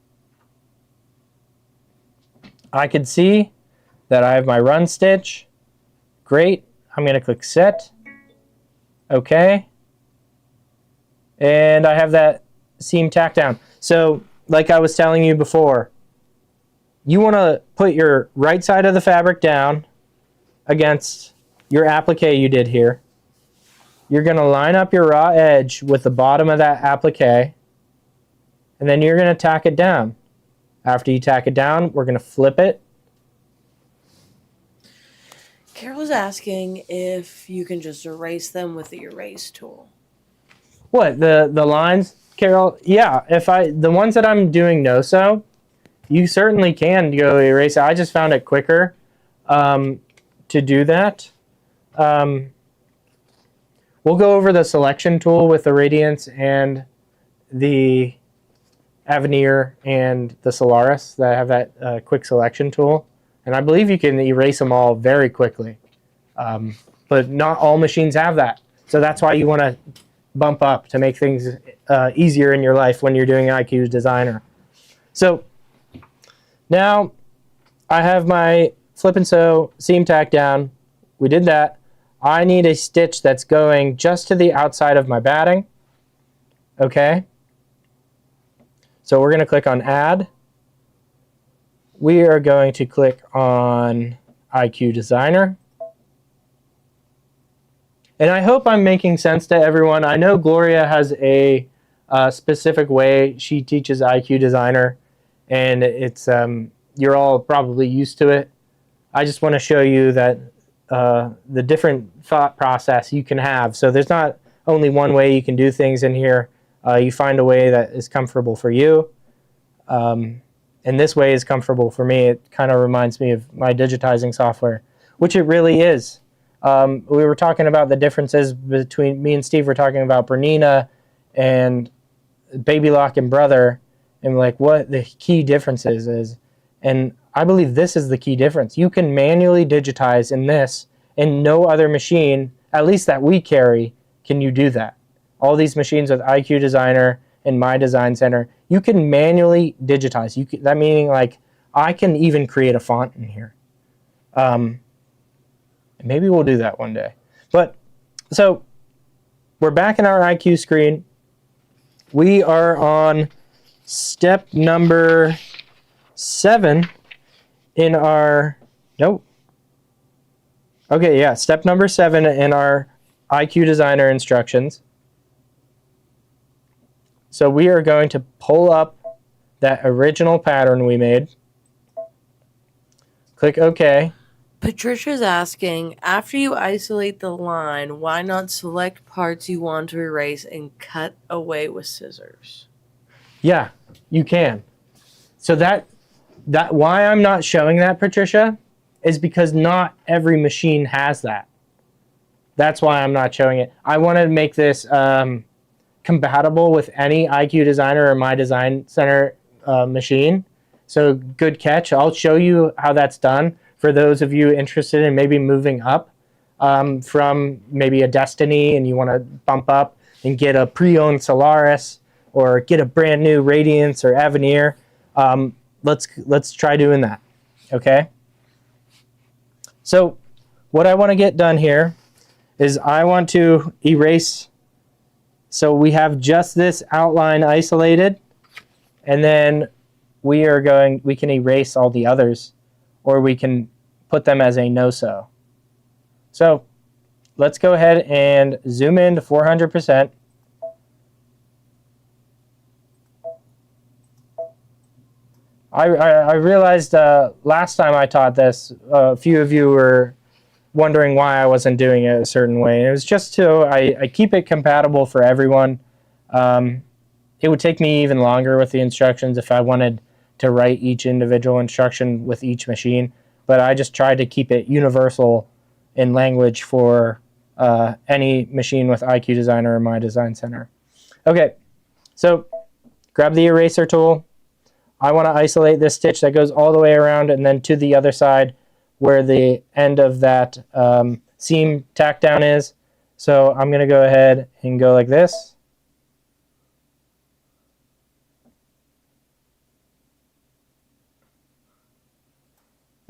I can see that I have my run stitch. Great. I'm going to click set. Okay. And I have that seam tack down. So like I was telling you before, you want to put your right side of the fabric down against your applique you did here. You're going to line up your raw edge with the bottom of that applique, and then you're going to tack it down. After you tack it down, we're going to flip it. Carol's asking if you can just erase them with the erase tool. What, the lines, Carol? Yeah, the ones that I'm doing no sew, you certainly can go erase it. I just found it quicker to do that. We'll go over the selection tool with the Radiance and the Avenir and the Solaris that have that quick selection tool. And I believe you can erase them all very quickly. But not all machines have that. So that's why you want to bump up to make things easier in your life when you're doing IQ Designer. So now I have my flip and sew seam tack down. We did that. I need a stitch that's going just to the outside of my batting. Okay. So we're going to click on Add. We are going to click on IQ Designer. And I hope I'm making sense to everyone. I know Gloria has a specific way she teaches IQ Designer, and it's you're all probably used to it. I just want to show you that the different thought process you can have. So there's not only one way you can do things in here. You find a way that is comfortable for you. And this way is comfortable for me. It kind of reminds me of my digitizing software, which it really is. We were talking about the differences between me and Steve. We're talking about Bernina and Baby Lock and Brother, and like what the key differences is. And I believe this is the key difference. You can manually digitize in this, and no other machine, at least that we carry, can you do that. All these machines with IQ Designer and My Design Center, you can manually digitize. That meaning like I can even create a font in here. Maybe we'll do that one day. But so we're back in our IQ screen. We are on step number 7 in our, nope. Okay, yeah, step number 7 in our IQ Designer instructions. So we are going to pull up that original pattern we made. Click OK. Patricia's asking, after you isolate the line, why not select parts you want to erase and cut away with scissors? Yeah, you can. So that why I'm not showing that, Patricia, is because not every machine has that. That's why I'm not showing it. I want to make this compatible with any IQ Designer or My Design Center machine. So good catch. I'll show you how that's done for those of you interested in maybe moving up from maybe a Destiny and you want to bump up and get a pre-owned Solaris or get a brand new Radiance or Avenir. Let's try doing that, okay? So what I want to get done here is I want to erase, so we have just this outline isolated, and then we can erase all the others, or we can put them as a no-so. So let's go ahead and zoom in to 400%. I realized last time I taught this, a few of you were wondering why I wasn't doing it a certain way. It was just so I keep it compatible for everyone. It would take me even longer with the instructions if I wanted to write each individual instruction with each machine, but I just tried to keep it universal in language for any machine with IQ Designer or My Design Center. Okay, so grab the eraser tool. I want to isolate this stitch that goes all the way around and then to the other side where the end of that seam tack down is. So I'm going to go ahead and go like this.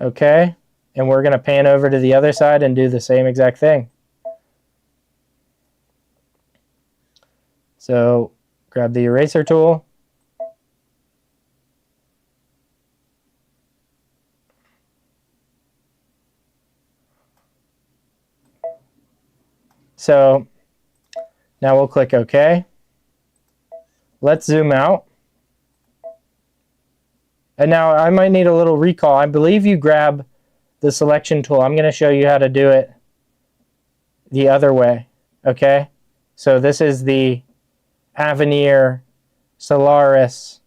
Okay, and we're going to pan over to the other side and do the same exact thing. So grab the eraser tool. So now we'll click OK. Let's zoom out. And now I might need a little recall. I believe you grab the selection tool. I'm going to show you how to do it the other way. Okay? So this is the Avenir, Solaris,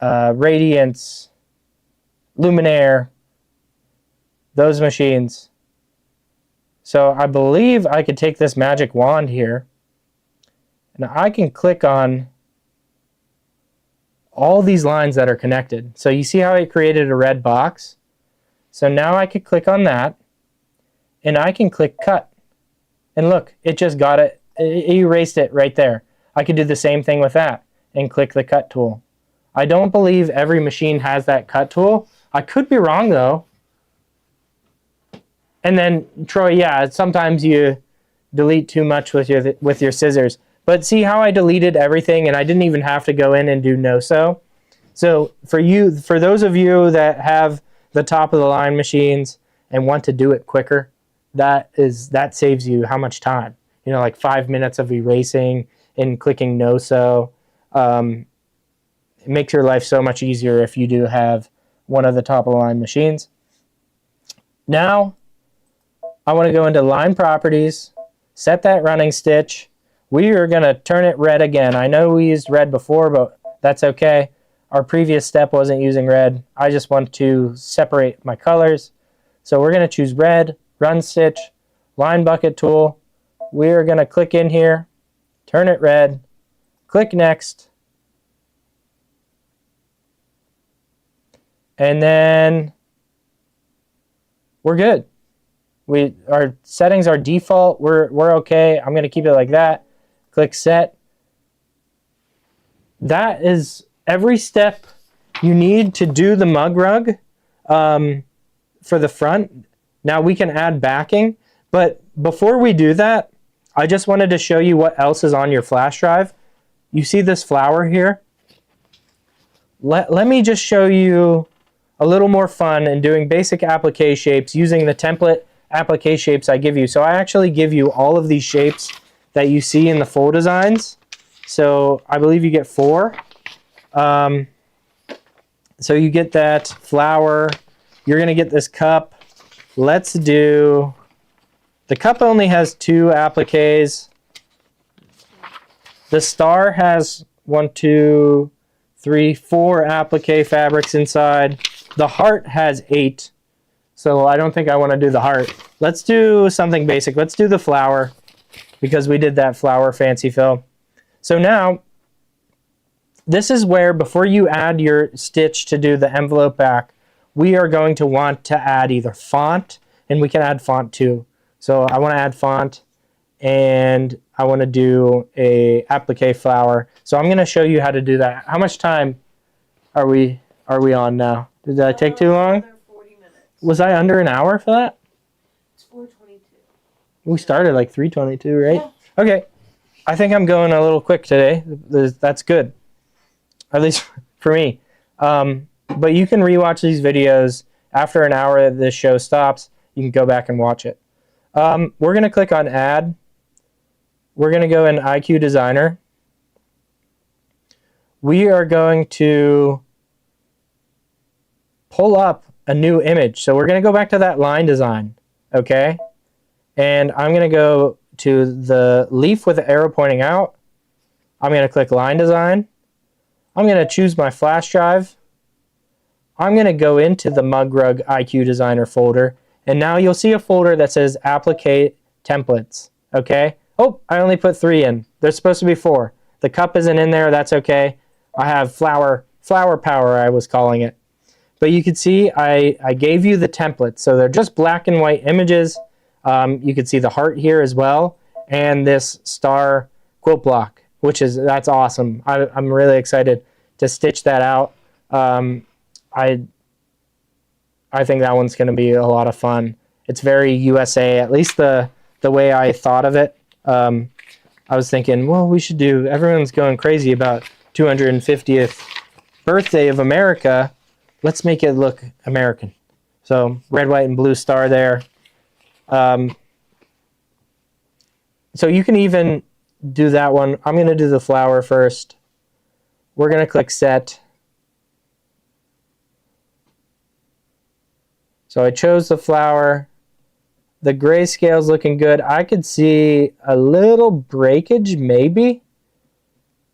Radiance, Luminaire, those machines. So I believe I could take this magic wand here and I can click on all these lines that are connected. So you see how it created a red box? So now I could click on that and I can click cut. And look, it just got it, it erased it right there. I could do the same thing with that and click the cut tool. I don't believe every machine has that cut tool. I could be wrong though. And then, Troy, yeah, sometimes you delete too much with your scissors. But see how I deleted everything and I didn't even have to go in and do no-so? So for those of you that have the top of the line machines and want to do it quicker, that saves you how much time? You know, like 5 minutes of erasing and clicking no-so. It makes your life so much easier if you do have one of the top of the line machines. Now, I want to go into line properties, set that running stitch. We are going to turn it red again. I know we used red before, but that's okay. Our previous step wasn't using red. I just want to separate my colors. So we're going to choose red, run stitch, line bucket tool. We are going to click in here, turn it red, click next, and then we're good. Our settings are default. We're okay. I'm going to keep it like that. Click set. That is every step you need to do the mug rug for the front. Now we can add backing, but before we do that, I just wanted to show you what else is on your flash drive. You see this flower here? Let me just show you a little more fun in doing basic applique shapes using the template applique shapes I give you. So I actually give you all of these shapes that you see in the full designs. So I believe you get 4. So you get that flower. You're going to get this cup. Let's do... The cup only has 2 appliques. The star has 1, 2, 3, 4 applique fabrics inside. The heart has 8. So I don't think I want to do the heart. Let's do something basic. Let's do the flower because we did that flower fancy fill. So now, this is where before you add your stitch to do the envelope back, we are going to want to add either font, and we can add font too. So I want to add font, and I want to do a applique flower. So I'm going to show you how to do that. How much time are we on now? Did that take too long? 40 minutes. Was I under an hour for that? It's 4:22. We started like 3:22, right? Yeah. Okay. I think I'm going a little quick today. That's good. At least for me. But you can rewatch these videos after an hour that this show stops. You can go back and watch it. We're going to click on Add. We're going to go in IQ Designer. We are going to pull up a new image. So we're going to go back to that line design, okay? And I'm going to go to the leaf with the arrow pointing out. I'm going to click Line Design. I'm going to choose my flash drive. I'm going to go into the Mug Rug IQ Designer folder. And now you'll see a folder that says Applique Templates, okay? Oh, I only put 3 in. There's supposed to be 4. The cup isn't in there. That's okay. I have flower power, I was calling it. But you can see I gave you the templates. So they're just black and white images. You can see the heart here as well. And this star quilt block, that's awesome. I'm really excited to stitch that out. I think that one's going to be a lot of fun. It's very USA, at least the way I thought of it. I was thinking, well, everyone's going crazy about 250th birthday of America. Let's make it look American. So red, white, and blue star there. So you can even do that one. I'm going to do the flower first. We're going to click Set. So I chose the flower. The grayscale's looking good. I could see a little breakage, maybe.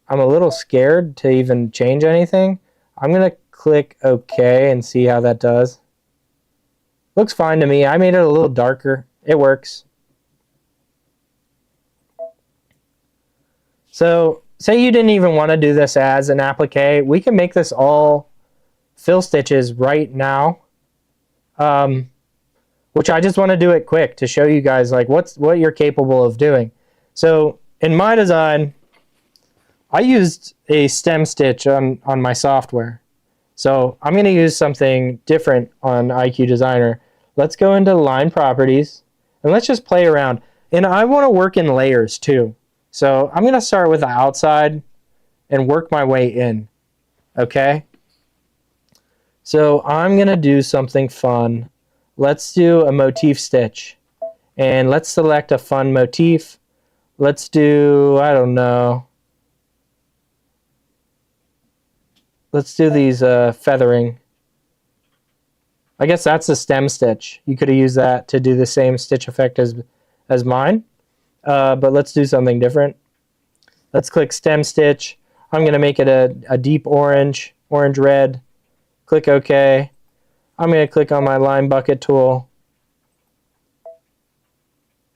I'm a little scared to even change anything. I'm going to click OK and see how that does. Looks fine to me. I made it a little darker. It works. So say you didn't even want to do this as an applique. We can make this all fill stitches right now. Which I just want to do it quick to show you guys like what you're capable of doing. So in my design, I used a stem stitch on my software. So I'm going to use something different on IQ Designer. Let's go into line properties and let's just play around. And I want to work in layers too. So I'm going to start with the outside and work my way in. Okay? So I'm going to do something fun. Let's do a motif stitch. And let's select a fun motif. Let's do, I don't know. Let's do these feathering. I guess that's a stem stitch. You could have used that to do the same stitch effect as mine. But let's do something different. Let's click stem stitch. I'm going to make it a deep orange, orange-red. Click OK. I'm going to click on my line bucket tool.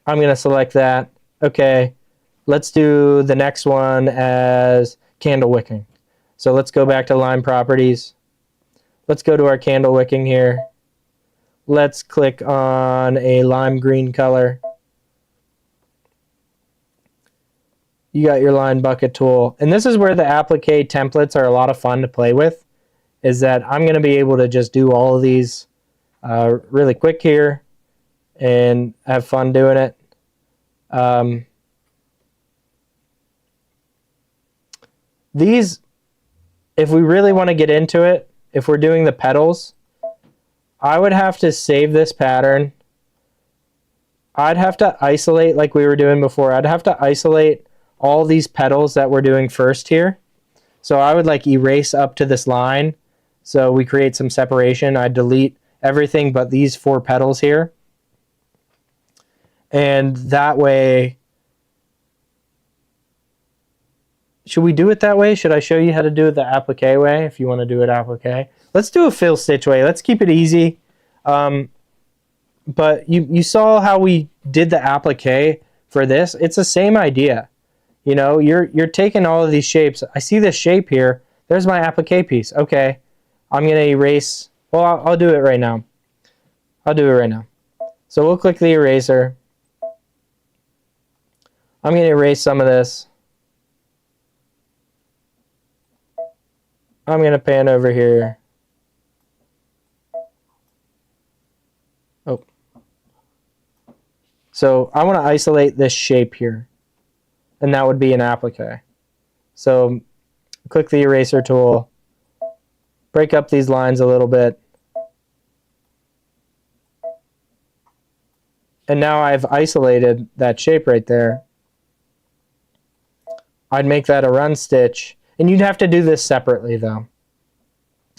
I'm going to select that. OK. Let's do the next one as candle wicking. So let's go back to line properties. Let's go to our candle wicking here. Let's click on a lime green color. You got your line bucket tool. And this is where the applique templates are a lot of fun to play with. Is that I'm going to be able to just do all of these really quick here and have fun doing it. These, if we really want to get into it, if we're doing the petals, I would have to save this pattern I'd have to isolate like we were doing before. I'd have to isolate all these petals that we're doing first here. So I would like erase up to this line. So we create some separation. I delete everything but these 4 petals here. And that way, should we do it that way? Should I show you how to do it the applique way if you want to do it applique? Let's do a fill stitch way. Let's keep it easy. But you saw how we did the applique for this. It's the same idea. You know, you're taking all of these shapes. I see this shape here. There's my applique piece. Okay, I'm going to erase. Well, I'll do it right now. I'll do it right now. So we'll click the eraser. I'm going to erase some of this. I'm going to pan over here. Oh. So I want to isolate this shape here. And that would be an applique. So click the eraser tool. Break up these lines a little bit. And now I've isolated that shape right there. I'd make that a run stitch. And you'd have to do this separately though.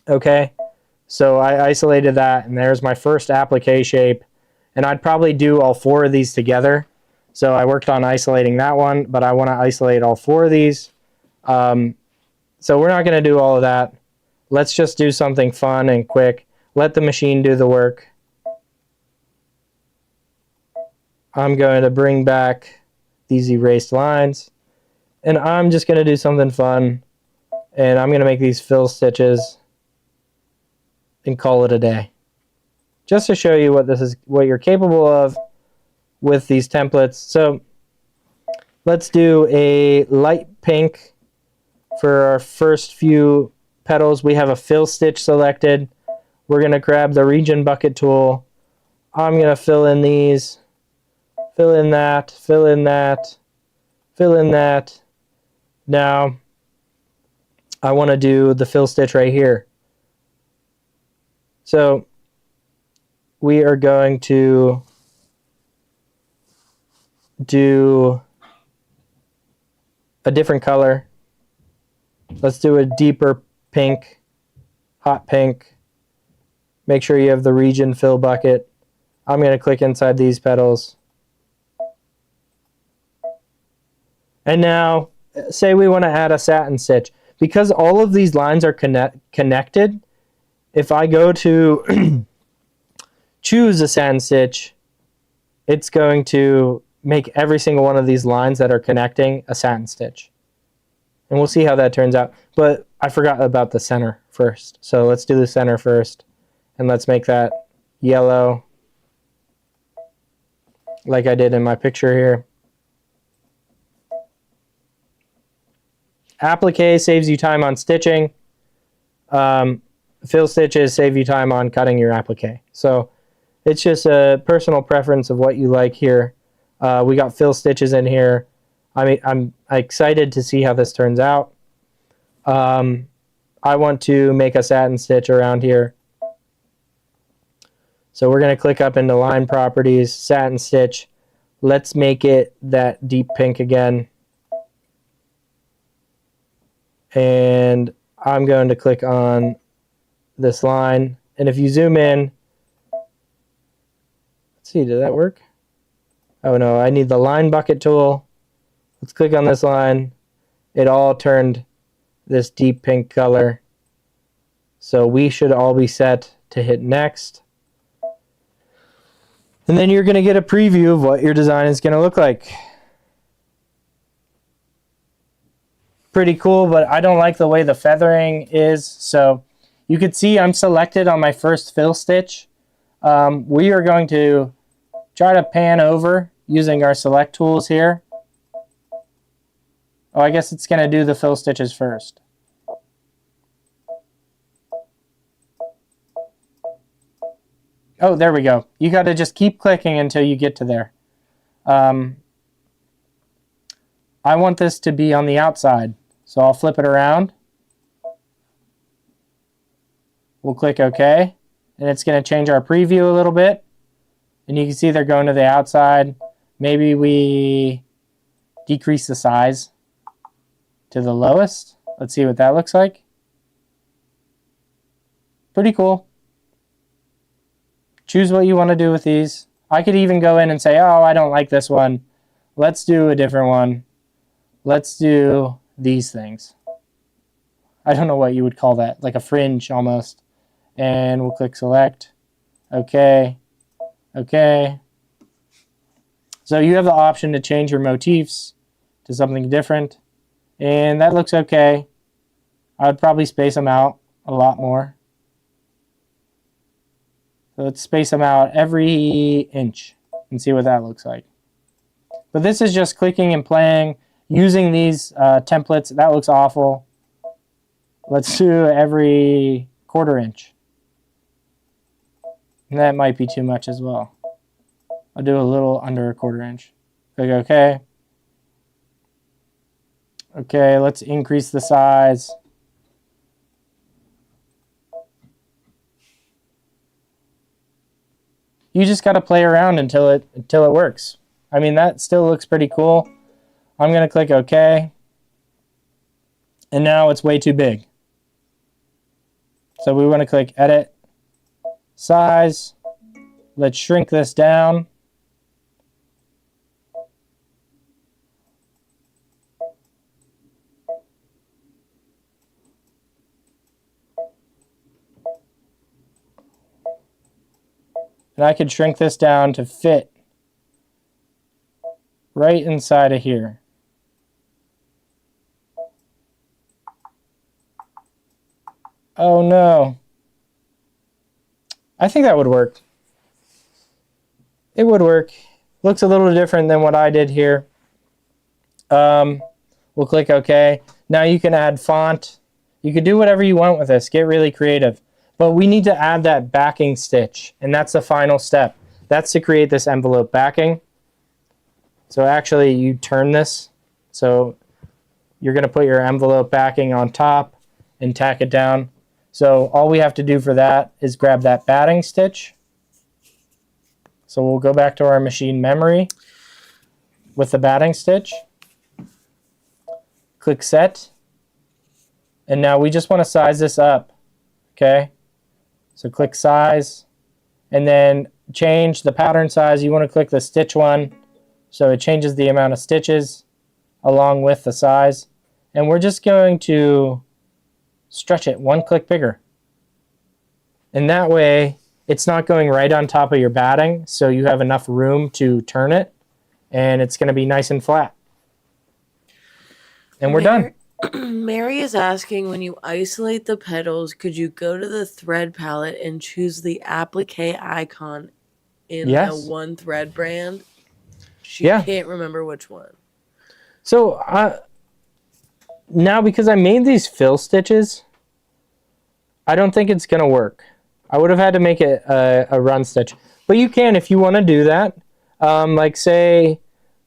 Okay, so I isolated that and there's my first applique shape. And I'd probably do all 4 of these together. So I worked on isolating that one, but I want to isolate all 4 of these. So we're not going to do all of that. Let's just do something fun and quick. Let the machine do the work. I'm going to bring back these erased lines. And I'm just going to do something fun. And I'm going to make these fill stitches and call it a day. Just to show you what you're capable of with these templates. So let's do a light pink for our first few petals. We have a fill stitch selected. We're going to grab the region bucket tool. I'm going to fill in these, fill in that, fill in that, fill in that. Now I want to do the fill stitch right here. So we are going to do a different color. Let's do a deeper pink, hot pink. Make sure you have the region fill bucket. I'm going to click inside these petals. And now, say we want to add a satin stitch. Because all of these lines are connected, if I go to choose a satin stitch, it's going to make every single one of these lines that are connecting a satin stitch. And we'll see how that turns out. But I forgot about the center first. So let's do the center first. And let's make that yellow like I did in my picture here. Applique saves you time on stitching. Fill stitches save you time on cutting your applique. So it's just a personal preference of what you like here. We got fill stitches in here. I'm excited to see how this turns out. I want to make a satin stitch around here. So we're going to click up into line properties, satin stitch. Let's make it that deep pink again. And I'm going to click on this line. And if you zoom in, let's see, did that work? Oh no, I need the line bucket tool. Let's click on this line. It all turned this deep pink color. So we should all be set to hit next. And then you're going to get a preview of what your design is going to look like. Pretty cool, but I don't like the way the feathering is. So you could see I'm selected on my first fill stitch. We are going to try to pan over using our select tools here. Oh, I guess it's going to do the fill stitches first. Oh, there we go. You got to just keep clicking until you get to there. I want this to be on the outside, so I'll flip it around. We'll click OK, and it's going to change our preview a little bit. And you can see they're going to the outside. Maybe we decrease the size to the lowest. Let's see what that looks like. Pretty cool. Choose what you want to do with these. I could even go in and say, oh, I don't like this one. Let's do a different one. Let's do these things. I don't know what you would call that, like a fringe almost. And we'll click select. Okay. Okay. So you have the option to change your motifs to something different. And that looks okay. I would probably space them out a lot more. So let's space them out every inch and see what that looks like. But this is just clicking and playing, using these templates. That looks awful. Let's do every quarter inch. And that might be too much as well. I'll do a little under a quarter inch. Click OK. Okay, let's increase the size. You just got to play around until it works. I mean, that still looks pretty cool. I'm going to click OK. And now it's way too big. So we want to click Edit, Size. Let's shrink this down. And I could shrink this down to fit right inside of here. Oh no. I think that would work. It would work. Looks a little different than what I did here. We'll click OK. Now you can add font. You can do whatever you want with this. Get really creative. But we need to add that backing stitch, and that's the final step. That's to create this envelope backing. So actually, you turn this. So you're going to put your envelope backing on top and tack it down. So all we have to do for that is grab that batting stitch. So we'll go back to our machine memory with the batting stitch. Click Set. And now we just want to size this up. Okay? So click Size. And then change the pattern size. You want to click the stitch one. So it changes the amount of stitches along with the size. And we're just going to stretch it one click bigger. And that way, it's not going right on top of your batting, so you have enough room to turn it, and it's going to be nice and flat. And we're done. Mary is asking, when you isolate the petals, could you go to the thread palette and choose the applique icon in a one thread brand? She can't remember which one. So now, because I made these fill stitches, I don't think it's going to work. I would have had to make it a run stitch. But you can if you want to do that. Like say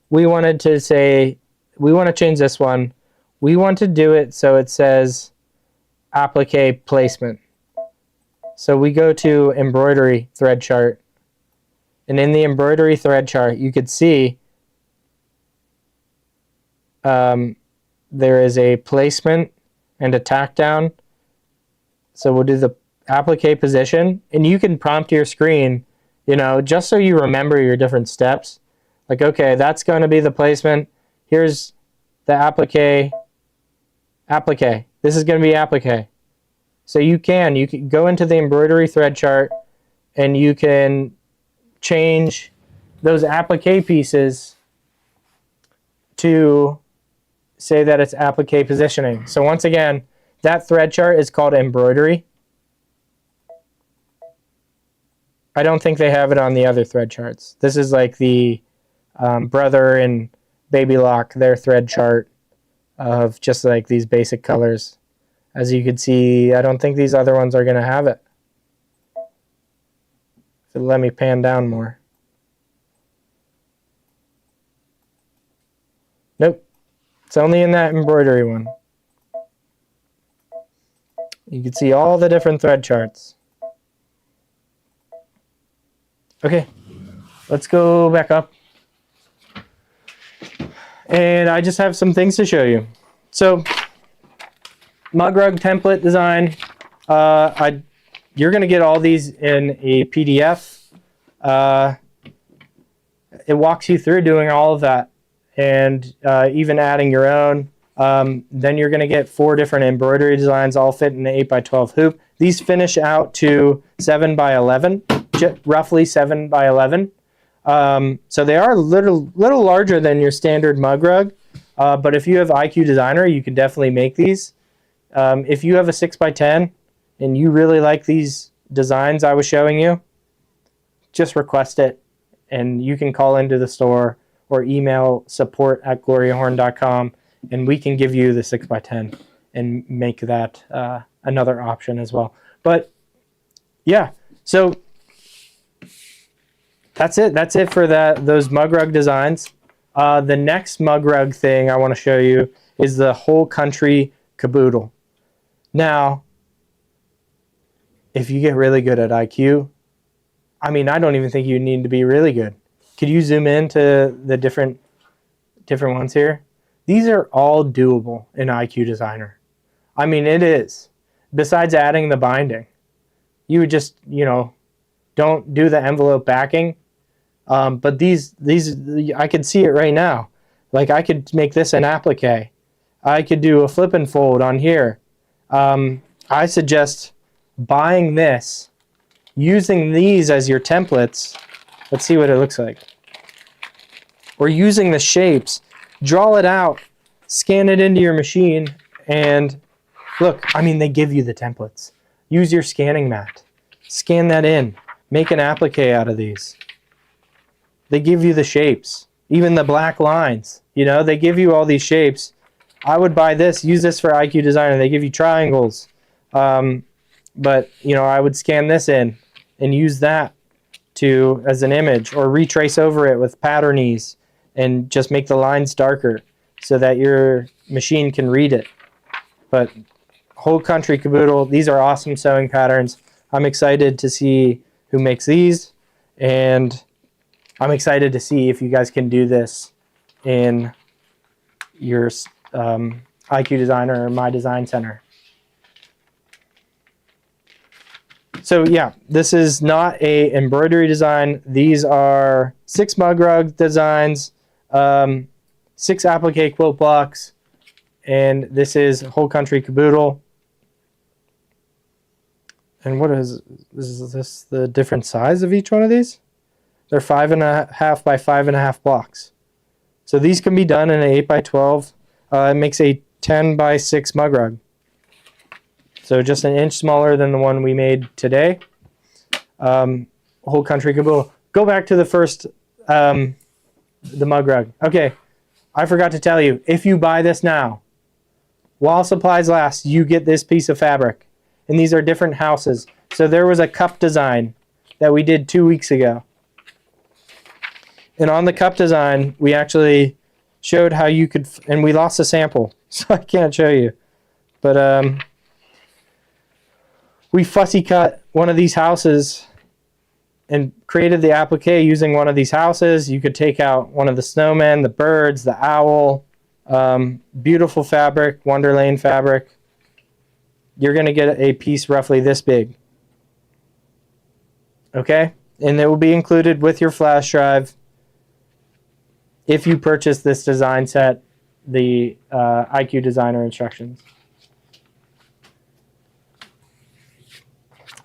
we wanted to say, we want to change this one. We want to do it so it says applique placement. So we go to embroidery thread chart. And in the embroidery thread chart, you could see there is a placement and a tack down. So we'll do the applique position, and you can prompt your screen, you know, just so you remember your different steps. Like, okay, that's going to be the placement. Here's the applique. This is going to be applique. So you can go into the embroidery thread chart, and you can change those applique pieces to say that it's applique positioning. So once again, that thread chart is called embroidery. I don't think they have it on the other thread charts. This is like the Brother and Baby Lock, their thread chart of just like these basic colors. As you can see, I don't think these other ones are going to have it. If it'll let me pan down more. Nope. It's only in that embroidery one. You can see all the different thread charts. Okay. let's go back up. And I just have some things to show you. So, mug rug template design. You're going to get all these in a PDF. It walks you through doing all of that, and even adding your own. Then you're going to get 4 different embroidery designs, all fit in an 8x12 hoop. These finish out to 7x11, roughly 7x11. So they are a little larger than your standard mug rug, but if you have IQ Designer, you can definitely make these. If you have a 6x10 and you really like these designs I was showing you, just request it, and you can call into the store or email support@gloriahorn.com, and we can give you the 6x10 and make that another option as well. But yeah, so that's it. That's it for those mug rug designs. The next mug rug thing I want to show you is the whole country caboodle. Now, if you get really good at IQ, I mean, I don't even think you need to be really good. Could you zoom in to the different ones here? These are all doable in IQ Designer. I mean, it is. Besides adding the binding, you would just, don't do the envelope backing. But these, I could see it right now. Like, I could make this an applique. I could do a flip and fold on here. I suggest buying this, using these as your templates. Let's see what it looks like. Or using the shapes, draw it out, scan it into your machine, and look, I mean, they give you the templates. Use your scanning mat. Scan that in. Make an applique out of these. They give you the shapes, even the black lines. They give you all these shapes. I would buy this, use this for IQ Designer. They give you triangles. But, I would scan this in and use that as an image, or retrace over it with pattern ease and just make the lines darker so that your machine can read it. But whole country caboodle, these are awesome sewing patterns. I'm excited to see who makes these, and I'm excited to see if you guys can do this in your IQ Designer or My Design Center. So yeah, this is not a embroidery design. These are 6 mug rug designs, 6 applique quilt blocks, and this is whole country caboodle. And what is this the different size of each one of these? They're 5.5 by 5.5 blocks. So these can be done in an 8x12. It makes a 10 by 6 mug rug. So just an inch smaller than the one we made today. Whole country caboodle. Go back to the first, the mug rug. Okay, I forgot to tell you, if you buy this now, while supplies last, you get this piece of fabric. And these are different houses. So there was a cup design that we did 2 weeks ago. And on the cup design, we actually showed how you could, and we lost a sample, so I can't show you. But we fussy cut one of these houses and created the applique using one of these houses. You could take out one of the snowmen, the birds, the owl. Beautiful fabric, Wonderlane fabric. You're going to get a piece roughly this big. Okay? And it will be included with your flash drive if you purchase this design set, the IQ Designer instructions.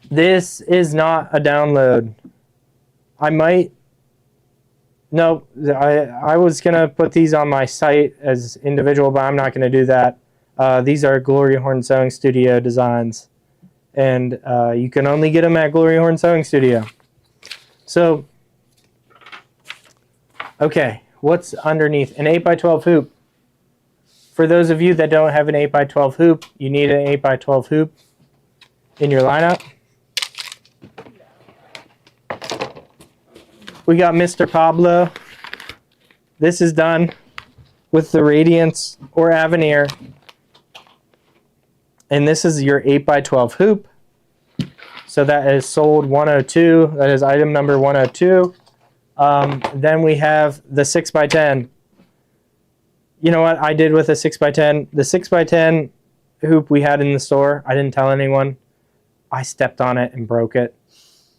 This is not a download. I was going to put these on my site as individual, but I'm not going to do that. These are Glory Horn Sewing Studio designs, and you can only get them at Glory Horn Sewing Studio. So, okay, what's underneath? An 8x12 hoop. For those of you that don't have an 8x12 hoop, you need an 8x12 hoop in your lineup. We got Mr. Pablo. This is done with the Radiance or Avenir. And this is your 8x12 hoop. So that is sold 102. That is item number 102. Then we have the 6x10. You know what I did with a 6x10? The 6x10 hoop we had in the store, I didn't tell anyone. I stepped on it and broke it.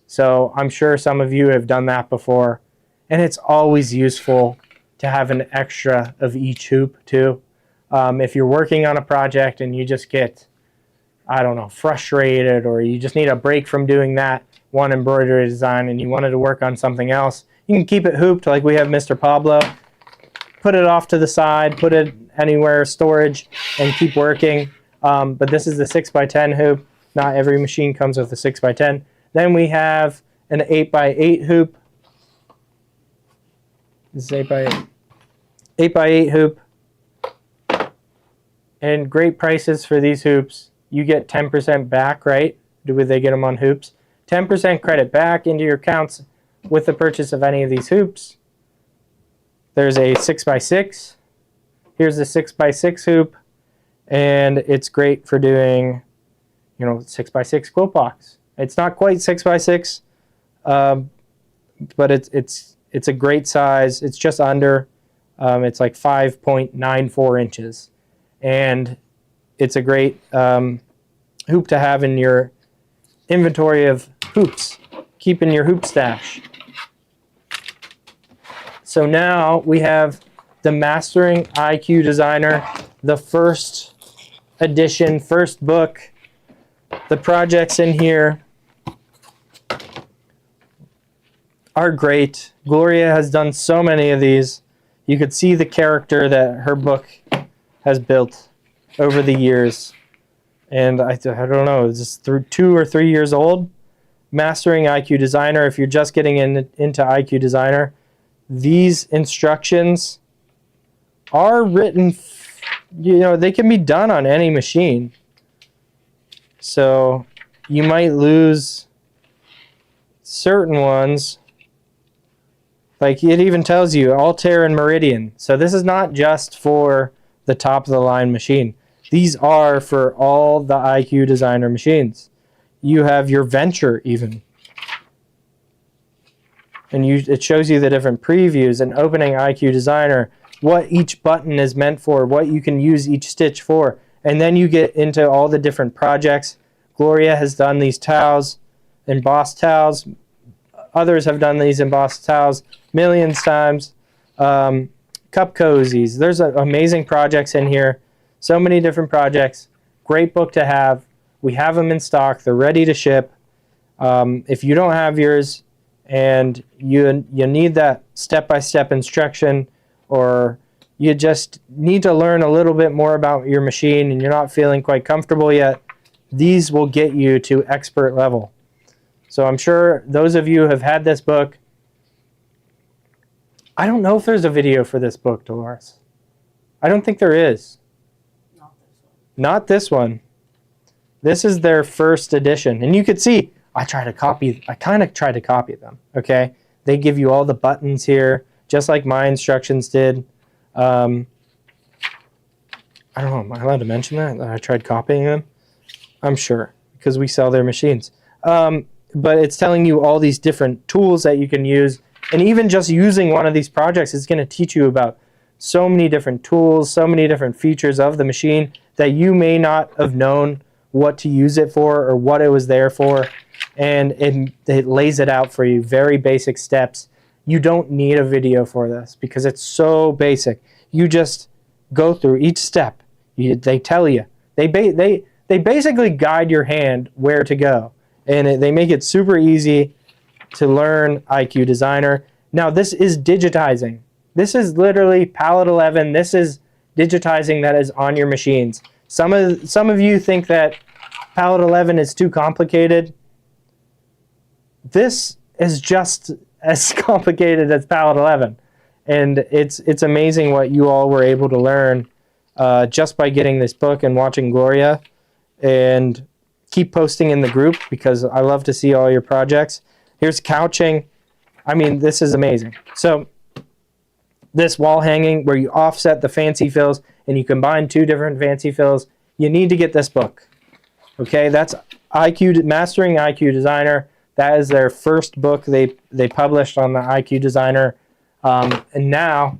So I'm sure some of you have done that before. And it's always useful to have an extra of each hoop too. If you're working on a project and you just get, I don't know, frustrated, or you just need a break from doing that one embroidery design and you wanted to work on something else, you can keep it hooped like we have Mr. Pablo. Put it off to the side, put it anywhere, storage, and keep working. But this is the 6x10 hoop. Not every machine comes with a 6x10. Then we have an 8x8 hoop. This is 8x8. 8x8 hoop. And great prices for these hoops. You get 10% back, right? Do they get them on hoops? 10% credit back into your accounts with the purchase of any of these hoops. There's a 6x6. Here's the 6x6 hoop. And it's great for doing, 6x6 quilt box. It's not quite 6x6, but it's a great size. It's just under. It's like 5.94 inches. And it's a great hoop to have in your inventory of hoops. Keep in your hoop stash. So now we have the Mastering IQ Designer, the first edition, first book. The projects in here are great. Gloria has done so many of these. You could see the character that her book has built over the years. And I don't know, it's just 2 or 3 years old. Mastering IQ Designer, if you're just getting into IQ Designer, these instructions are written, they can be done on any machine. So you might lose certain ones. Like it even tells you Altair and Meridian. So this is not just for the top of the line machine. These are for all the IQ Designer machines. You have your Venture even. And it shows you the different previews and opening IQ Designer, what each button is meant for, what you can use each stitch for. And then you get into all the different projects. Gloria has done these towels, embossed towels. Others have done these embossed towels millions times. Cup cozies. There's amazing projects in here. So many different projects. Great book to have. We have them in stock. They're ready to ship. If you don't have yours and you need that step-by-step instruction, or you just need to learn a little bit more about your machine and you're not feeling quite comfortable yet, these will get you to expert level. So I'm sure those of you who have had this book, I don't know if there's a video for this book, Dolores. I don't think there is. Not this one. This is their first edition. And you could see, I kind of try to copy them, okay? They give you all the buttons here, just like my instructions did. I don't know, am I allowed to mention that I tried copying them? I'm sure, because we sell their machines. But it's telling you all these different tools that you can use. And even just using one of these projects is going to teach you about so many different tools, so many different features of the machine that you may not have known what to use it for or what it was there for. And it lays it out for you, very basic steps. You don't need a video for this because it's so basic. You just go through each step. They tell you. They basically guide your hand where to go. And they make it super easy to learn IQ Designer. Now, this is digitizing. This is literally Palette 11. This is digitizing that is on your machines. Some of you think that Palette 11 is too complicated. This is just as complicated as Palette 11. And it's amazing what you all were able to learn just by getting this book and watching Gloria. And keep posting in the group because I love to see all your projects. Here's couching. I mean, this is amazing. So this wall hanging where you offset the fancy fills and you combine 2 different fancy fills, you need to get this book. Okay, that's Mastering IQ Designer, That is their first book they published on the IQ Designer. And now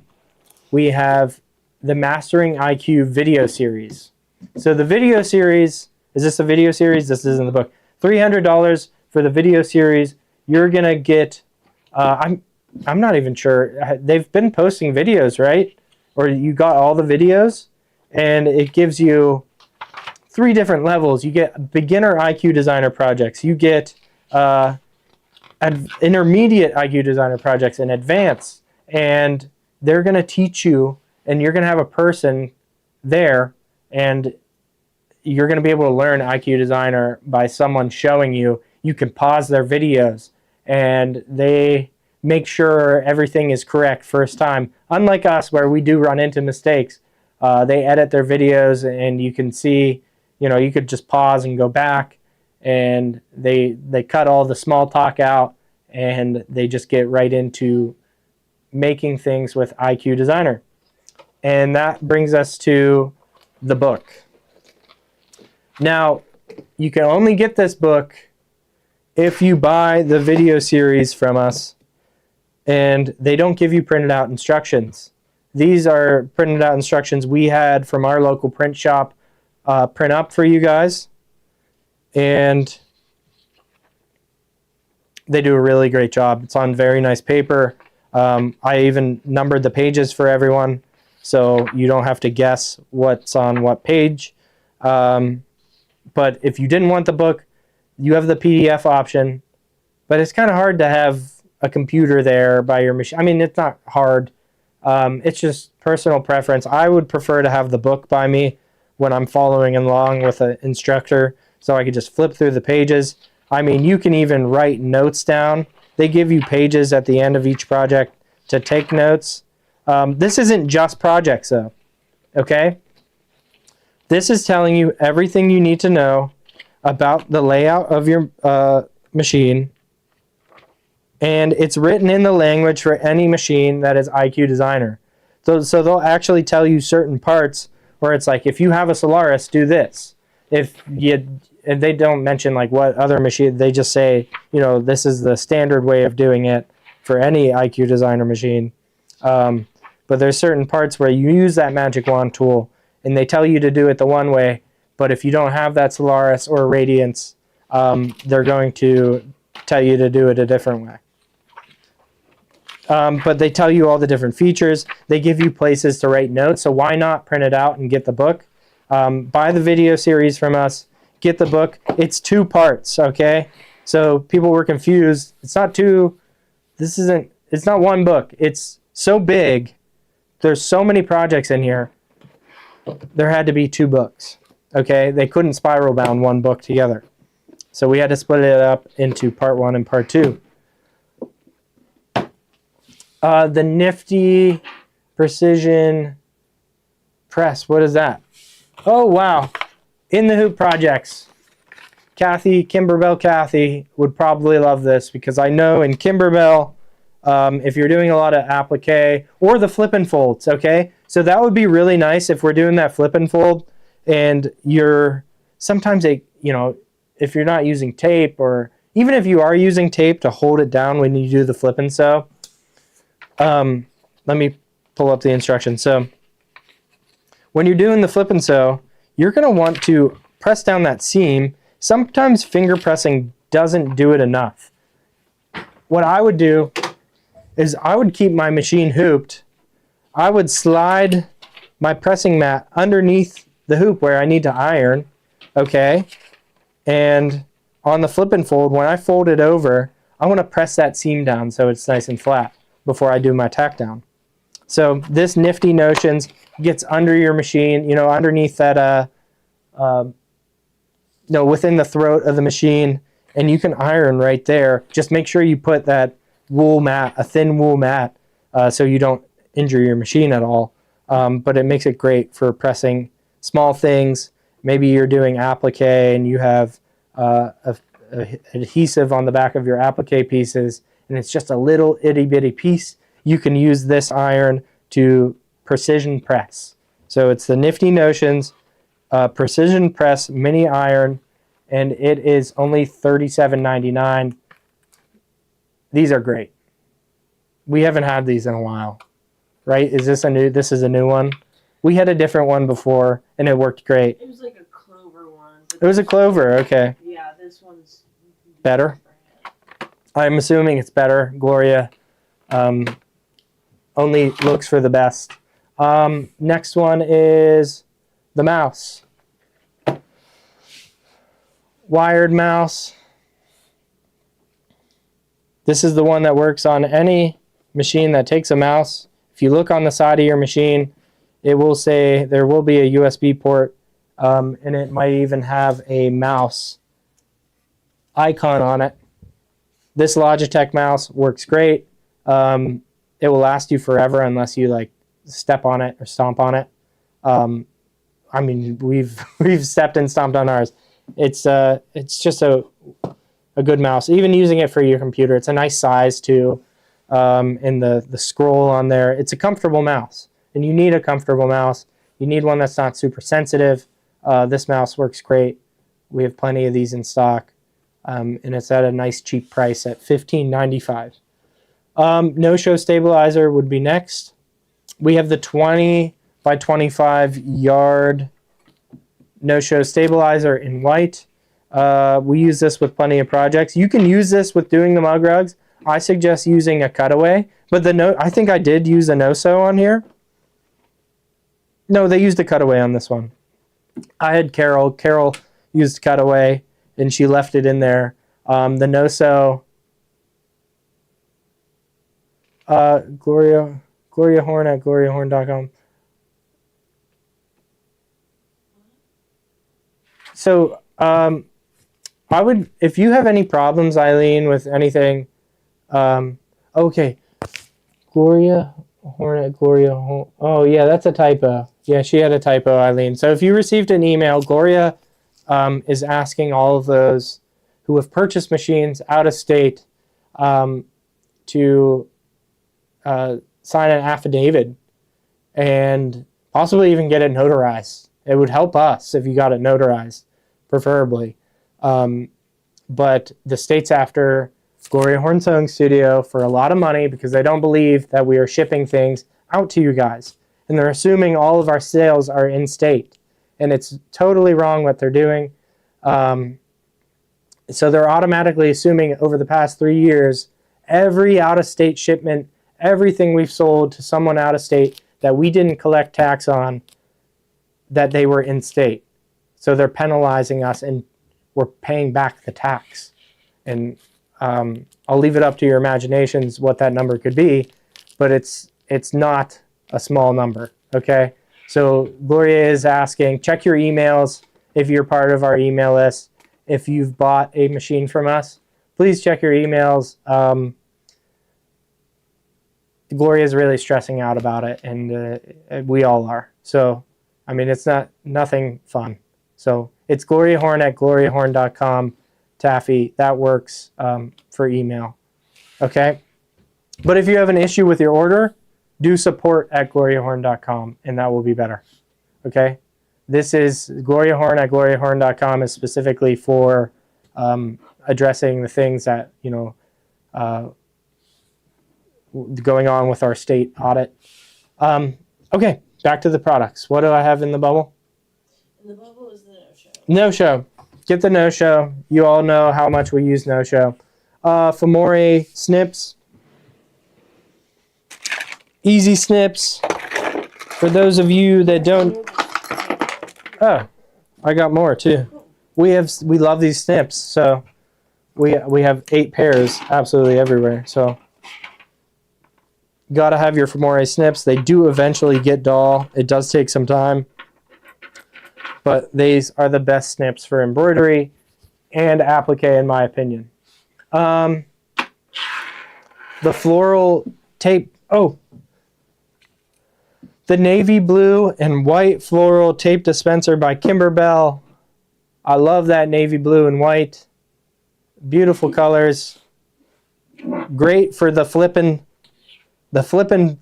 we have the Mastering IQ video series. So the video series, is this a video series? This is in the book. $300 for the video series. You're going to get, I'm not even sure. They've been posting videos, right? Or you got all the videos, and it gives you 3 different levels. You get beginner IQ designer projects. You get intermediate IQ designer projects and advanced. And they're going to teach you, and you're going to have a person there, and you're going to be able to learn IQ designer by someone showing you. You can pause their videos, and they make sure everything is correct first time. Unlike us, where we do run into mistakes, they edit their videos, and you can see, you could just pause and go back, and they cut all the small talk out, and they just get right into making things with IQ Designer. And that brings us to the book. Now, you can only get this book if you buy the video series from us, and they don't give you printed out instructions. These are printed out instructions we had from our local print shop print up for you guys, and they do a really great job. It's on very nice paper. I even numbered the pages for everyone, so you don't have to guess what's on what page. But if you didn't want the book, you have the PDF option. But it's kind of hard to have a computer there by your machine. I mean, it's not hard. It's just personal preference. I would prefer to have the book by me when I'm following along with an instructor, so I could just flip through the pages. I mean, you can even write notes down. They give you pages at the end of each project to take notes. This isn't just projects, though, okay? This is telling you everything you need to know about the layout of your machine, and it's written in the language for any machine that is IQ Designer. So they'll actually tell you certain parts where it's like, if you have a Solaris, do this. And they don't mention like what other machine, they just say, this is the standard way of doing it for any IQ Designer machine. But there's certain parts where you use that magic wand tool, and they tell you to do it the one way, but if you don't have that Solaris or Radiance, they're going to tell you to do it a different way. But they tell you all the different features. They give you places to write notes, so why not print it out and get the book? Buy the video series from us, get the book. It's 2 parts, okay? So people were confused. It's not one book. It's so big. There's so many projects in here. There had to be 2 books, okay? They couldn't spiral bound one book together. So we had to split it up into part 1 and part 2. The nifty precision press, what is that? Oh, wow. In the Hoop projects. Kimberbell Kathy would probably love this, because I know in Kimberbell, if you're doing a lot of applique or the flip and folds, okay? So that would be really nice if we're doing that flip and fold, and sometimes if you're not using tape, or even if you are using tape to hold it down when you do the flip and sew. Let me pull up the instructions. So when you're doing the flip and sew, you're going to want to press down that seam. Sometimes finger pressing doesn't do it enough. What I would do is I would keep my machine hooped. I would slide my pressing mat underneath the hoop where I need to iron, okay? And on the flip and fold, when I fold it over, I want to press that seam down so it's nice and flat before I do my tack down. So this nifty notions gets under your machine, underneath that, within the throat of the machine, and you can iron right there. Just make sure you put that wool mat, a thin wool mat, so you don't injure your machine at all. But it makes it great for pressing small things. Maybe you're doing applique and you have adhesive on the back of your applique pieces, and it's just a little itty bitty piece. You can use this iron to precision press. So it's the Nifty Notions precision press mini iron, and it is only $37.99. These are great. We haven't had these in a while, right? This is a new one? We had a different one before, and it worked great. It was like a clover one. It was a clover, okay. Yeah, this one's better. I'm assuming it's better. Gloria only looks for the best. Next one is the mouse. Wired mouse. This is the one that works on any machine that takes a mouse. If you look on the side of your machine, it will say there will be a USB port, and it might even have a mouse icon on it. This Logitech mouse works great. It will last you forever unless you like step on it or stomp on it. I mean, we've stepped and stomped on ours. It's just a good mouse. Even using it for your computer, it's a nice size too. And the scroll on there, it's a comfortable mouse. And you need a comfortable mouse. You need one that's not super sensitive. This mouse works great. We have plenty of these in stock. And it's at a nice cheap price at $15.95. No-show stabilizer would be next. We have the 20 by 25 yard no-show stabilizer in white. We use this with plenty of projects. You can use this with doing the mug rugs. I suggest using a cutaway, but I think I did use a no-sew on here. No, they used a cutaway on this one. I had Carol. Carol used cutaway, and she left it in there. The no-sew, Gloria Horn at gloriahorn.com. So I would, if you have any problems, Eileen, with anything, okay, Gloria Horn at Gloria Horn. Oh yeah, that's a typo. Yeah, she had a typo, Eileen. So if you received an email, Gloria is asking all of those who have purchased machines out of state to sign an affidavit and possibly even get it notarized. It would help us if you got it notarized, preferably. But the state's after Gloria Horn Sewing Studio for a lot of money because they don't believe that we are shipping things out to you guys. And they're assuming all of our sales are in state. And it's totally wrong what they're doing. So they're automatically assuming over the past 3 years, every out-of-state shipment, everything we've sold to someone out of state that we didn't collect tax on, that they were in state. So they're penalizing us and we're paying back the tax. And I'll leave it up to your imaginations what that number could be, but it's not a small number, okay? So Gloria is asking, check your emails if you're part of our email list. If you've bought a machine from us, please check your emails. Gloria is really stressing out about it, and we all are. So, I mean, it's nothing fun. So it's Gloria Horn at gloriahorn.com. Taffy, that works for email. Okay? But if you have an issue with your order, do support at gloriahorn.com, and that will be better. Okay? This is Gloria Horn at gloriahorn.com is specifically for addressing the things that, going on with our state audit. Okay, back to the products. What do I have in the bubble? In the bubble is the no-show. No-show. Get the no-show. You all know how much we use no-show. Femore snips. Easy snips. For those of you that don't... Oh, I got more too. We love these snips, so we have 8 pairs absolutely everywhere. So gotta have your Femore snips. They do eventually get dull. It does take some time, but these are the best snips for embroidery and applique, in my opinion. The floral tape. Oh. The navy blue and white floral tape dispenser by Kimberbell. I love that navy blue and white. Beautiful colors. Great for the flippin'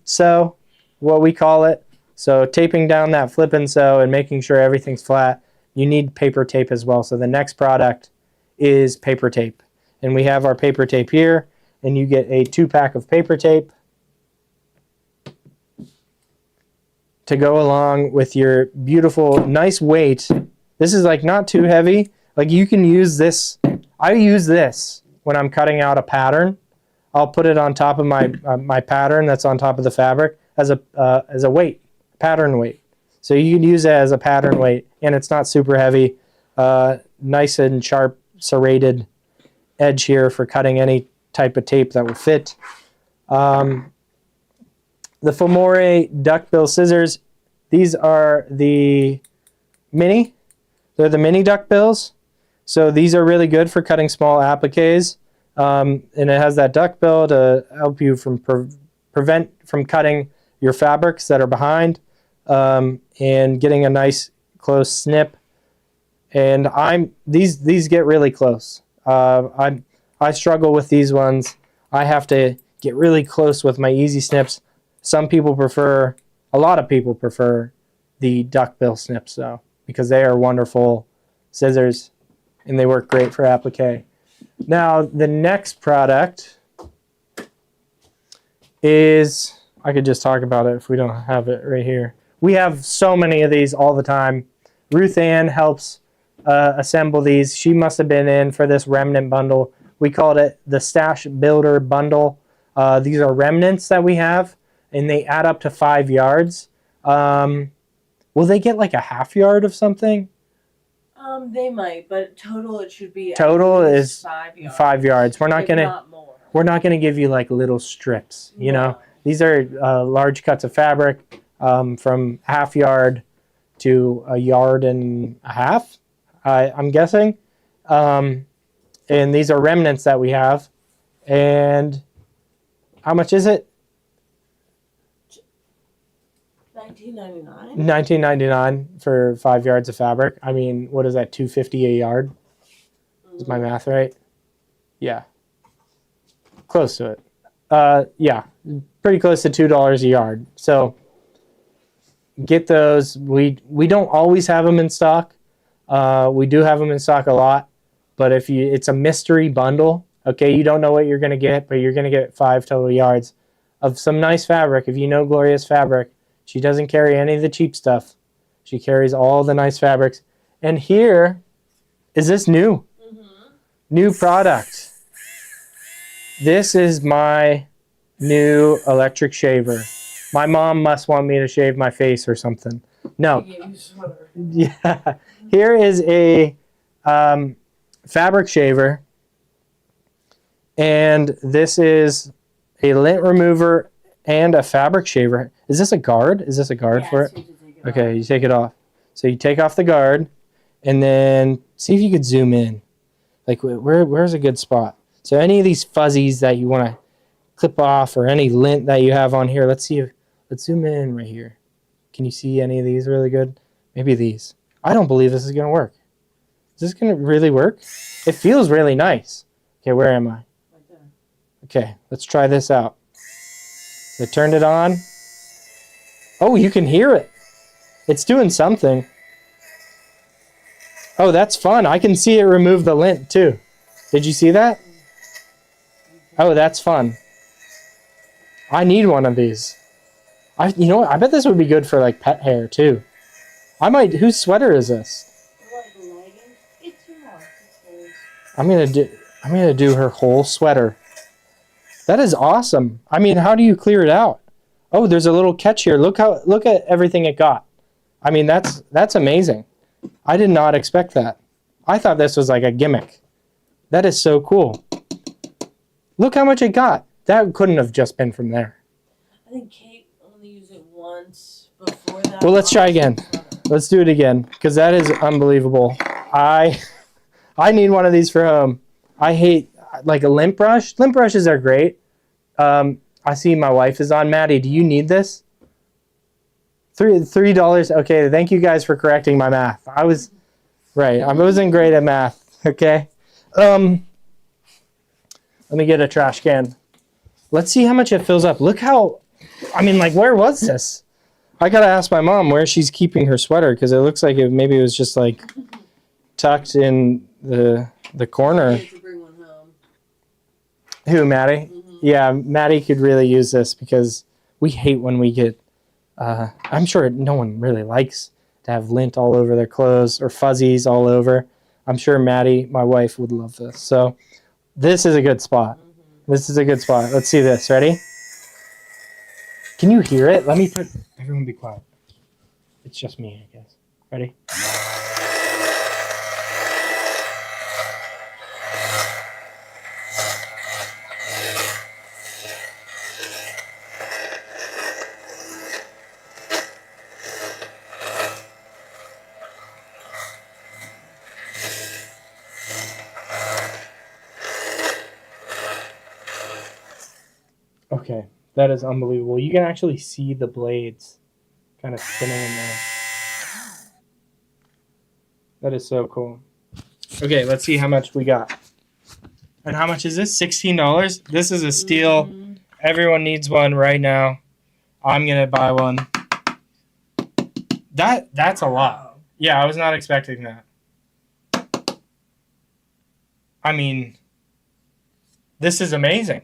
sew, what we call it. So taping down that flippin' sew and making sure everything's flat. You need paper tape as well. So the next product is paper tape. And we have our paper tape here. and you get a 2-pack of paper tape to go along with your beautiful, nice weight. This is like not too heavy. Like you can use this. I use this when I'm cutting out a pattern. I'll put it on top of my my pattern that's on top of the fabric as a weight, pattern weight. So you can use it as a pattern weight, and it's not super heavy. Nice and sharp serrated edge here for cutting any type of tape that will fit. The Fomore duckbill scissors, these are the mini. They're the mini duckbills. So these are really good for cutting small appliques. And it has that duckbill to help you from prevent from cutting your fabrics that are behind, and getting a nice close snip. And these get really close. I struggle with these ones. I have to get really close with my easy snips. Some people prefer, a lot of people prefer the duckbill snips though, because they are wonderful scissors and they work great for applique. Now the next product is, I could just talk about it if we don't have it right here. We have so many of these all the time. Ruth Ann helps assemble these. She must have been in for this remnant bundle. We called it the Stash Builder Bundle. These are remnants that we have, and they add up to 5 yards. Will they get like a half yard of something? They might, but total it should be. Total is 5 yards. 5 yards. We're not gonna. Not more. We're not gonna give you like little strips. You know, these are large cuts of fabric, from half yard to 1.5 yards. I'm guessing. And these are remnants that we have. And how much is it? $19.99. $19.99 for 5 yards of fabric. I mean, what is that? $2.50 a yard? Is my math right? Yeah. Close to it. Yeah, pretty close to $2 a yard. So get those. We don't always have them in stock. We do have them in stock a lot, but it's a mystery bundle. Okay, you don't know what you're going to get, but you're going to get 5 total yards of some nice fabric. If you know Gloria's fabric, she doesn't carry any of the cheap stuff. She carries all the nice fabrics. And here is this new product. This is my new electric shaver. My mom must want me to shave my face or something. No. Yeah. Here is a fabric shaver. And this is a lint remover and a fabric shaver. Is this a guard? Is this a guard for it? Okay, you take it off. So you take off the guard, and then see if you could zoom in. Like, where's a good spot? So any of these fuzzies that you want to clip off, or any lint that you have on here, let's zoom in right here. Can you see any of these really good? Maybe these. I don't believe this is going to work. Is this going to really work? It feels really nice. Okay, where am I? Right there. Okay, let's try this out. I turned it on. Oh, you can hear it. It's doing something. Oh, that's fun. I can see it remove the lint too. Did you see that? Oh, that's fun. I need one of these. You know what? I bet this would be good for like pet hair too. I might. Whose sweater is this? It's yours. I'm gonna do her whole sweater. That is awesome. I mean, how do you clear it out? Oh, there's a little catch here. Look at everything it got. I mean, that's amazing. I did not expect that. I thought this was like a gimmick. That is so cool. Look how much it got. That couldn't have just been from there. I think Kate only used it once before that. Well, let's try again. Let's do it again, because that is unbelievable. I need one of these for home. I hate like a lint brush. Lint brushes are great. I see my wife is on. Maddie, do you need this? $3. Okay, thank you guys for correcting my math. I was right. I wasn't great at math. Okay. Let me get a trash can. Let's see how much it fills up. Look how. I mean, like, where was this? I gotta ask my mom where she's keeping her sweater, because it looks like maybe it was just like tucked in the corner. To bring one home. Who, Maddie? Yeah, Maddie could really use this because we hate when we get, I'm sure no one really likes to have lint all over their clothes or fuzzies all over. I'm sure Maddie, my wife, would love this. So this is a good spot. This is a good spot. Let's see this. Ready? Can you hear it? Let me put, everyone be quiet. It's just me, I guess. Ready? Okay, that is unbelievable. You can actually see the blades kind of spinning in there. That is so cool. Okay, let's see how much we got. And how much is this? $16? This is a steal. Everyone needs one right now. I'm going to buy one. That's a lot. Yeah, I was not expecting that. I mean, this is amazing.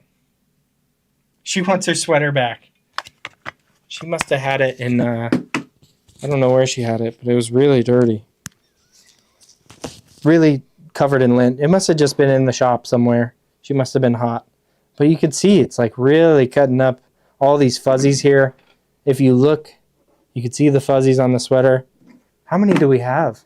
She wants her sweater back. She must have had it in, I don't know where she had it, but it was really dirty. Really covered in lint. It must have just been in the shop somewhere. She must have been hot. But you can see it's like really cutting up all these fuzzies here. If you look, you can see the fuzzies on the sweater. How many do we have?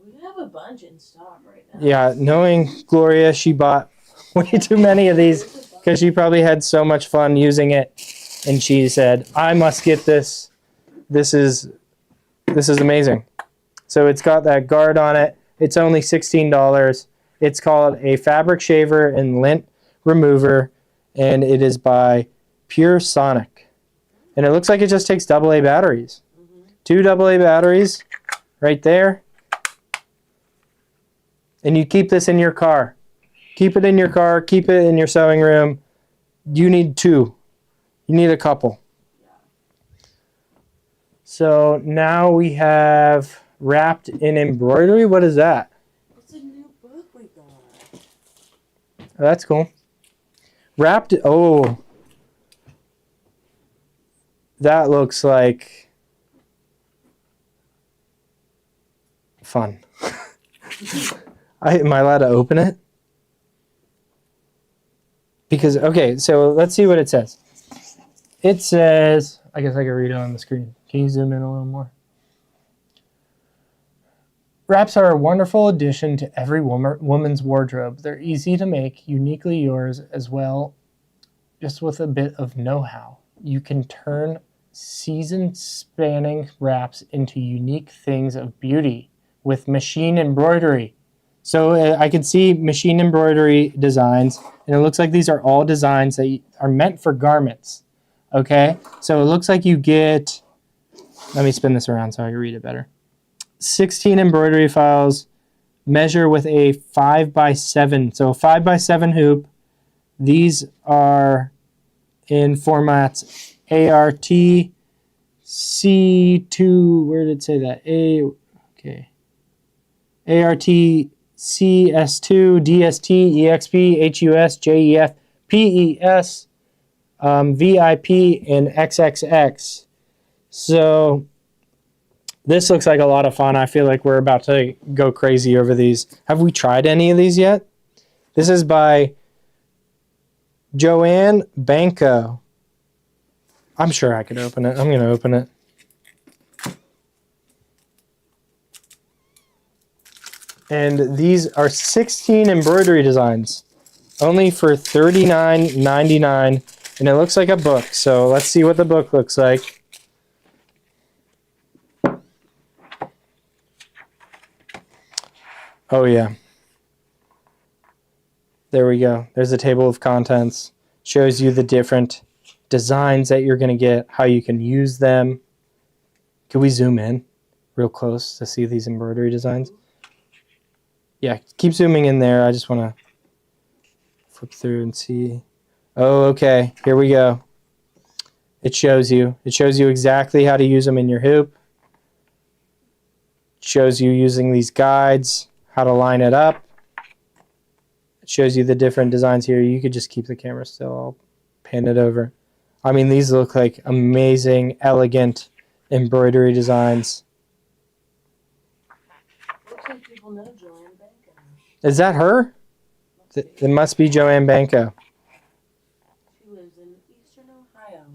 We have a bunch in stock right now. Yeah, knowing Gloria, she bought way too many of these because she probably had so much fun using it. And she said, I must get this. This is amazing. So it's got that guard on it. It's only $16. It's called a fabric shaver and lint remover, and it is by Pure Sonic. And it looks like it just takes AA batteries. 2 AA batteries right there. And you keep this in your car. Keep it in your car. Keep it in your sewing room. You need 2. You need a couple. So now we have wrapped in embroidery. What is that? It's a new book we got. Oh, that's cool. Wrapped. Oh, that looks like fun. Am I allowed to open it? Because, okay, so let's see what it says. It says, I guess I can read it on the screen. Can you zoom in a little more? Wraps are a wonderful addition to every woman's wardrobe. They're easy to make, uniquely yours as well, just with a bit of know-how. You can turn season-spanning wraps into unique things of beauty with machine embroidery. So I can see machine embroidery designs, and it looks like these are all designs that are meant for garments. Okay, so it looks like you get, let me spin this around so I can read it better. 16 embroidery files, measure with a 5x7. So a 5x7 hoop. These are in formats ART, C2, where did it say that? ART, CS2, DST, EXP, HUS, JEF, PES, VIP, and XXX. So this looks like a lot of fun. I feel like we're about to go crazy over these. Have we tried any of these yet? This is by Joanne Banco. I'm sure I could open it. I'm going to open it. And these are 16 embroidery designs, only for $39.99. And it looks like a book. So let's see what the book looks like. Oh, yeah. There we go. There's a table of contents. Shows you the different designs that you're going to get, how you can use them. Can we zoom in real close to see these embroidery designs? Yeah, keep zooming in there. I just want to flip through and see. Oh, okay. Here we go. It shows you. It shows you exactly how to use them in your hoop. It shows you using these guides, how to line it up. It shows you the different designs here. You could just keep the camera still. I'll pan it over. I mean, these look like amazing, elegant embroidery designs. Looks like people know Joanne Banco. Is that her? It must be Joanne Banco. She lives in Eastern Ohio.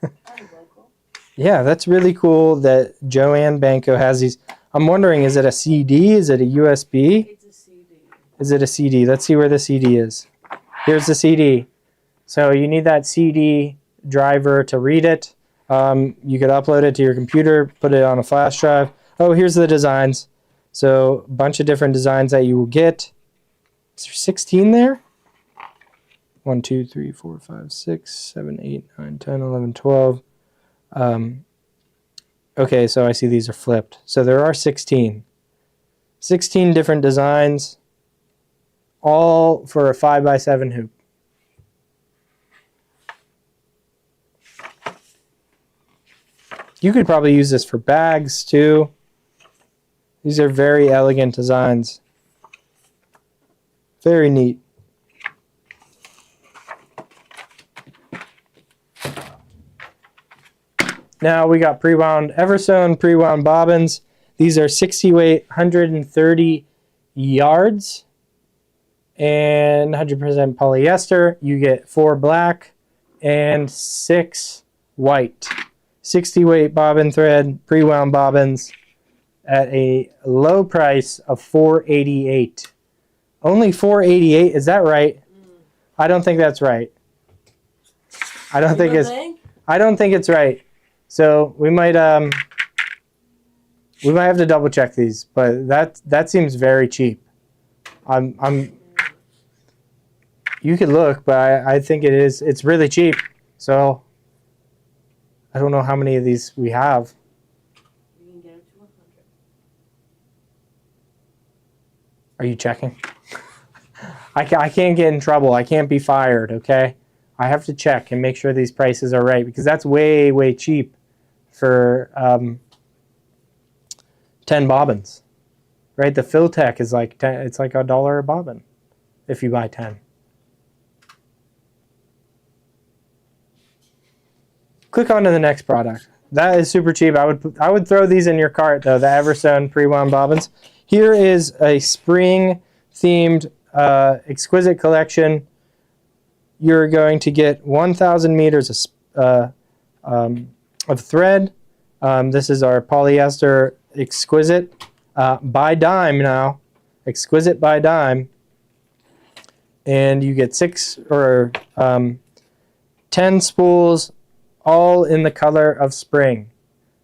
Local. Yeah, that's really cool that Joanne Banco has these. I'm wondering, is it a CD? Is it a USB? It's a CD. Is it a CD? Let's see where the CD is. Here's the CD. So you need that CD driver to read it. You could upload it to your computer, put it on a flash drive. Oh, here's the designs. So a bunch of different designs that you will get. Is there 16 there? 1, 2, 3, 4, 5, 6, 7, 8, 9, 10, 11, 12. Okay, so I see these are flipped. So there are 16. 16 different designs, all for a 5x7 hoop. You could probably use this for bags too. These are very elegant designs. Very neat. Now we got pre-wound Eversone, pre-wound bobbins. These are 60 weight, 130 yards, and 100% polyester. You get 4 black and 6 white. 60 weight bobbin thread, pre-wound bobbins at a low price of $488. Only $488, is that right? I don't think that's right. I don't think it's right. So we might have to double check these, but that seems very cheap. You could look, but I think it's really cheap. So I don't know how many of these we have. You can get it to 100. Are you checking? I can't get in trouble. I can't be fired, okay? I have to check and make sure these prices are right, because that's way, way cheap for 10 bobbins, right? The Filtech is like 10, it's like $1 a bobbin if you buy 10. Click on to the next product. That is super cheap. I would throw these in your cart though, the Eversone pre-wound bobbins. Here is a spring themed exquisite collection. You're going to get 1,000 meters of thread. This is our polyester exquisite by dime now. Exquisite by dime. And you get 10 spools, all in the color of spring.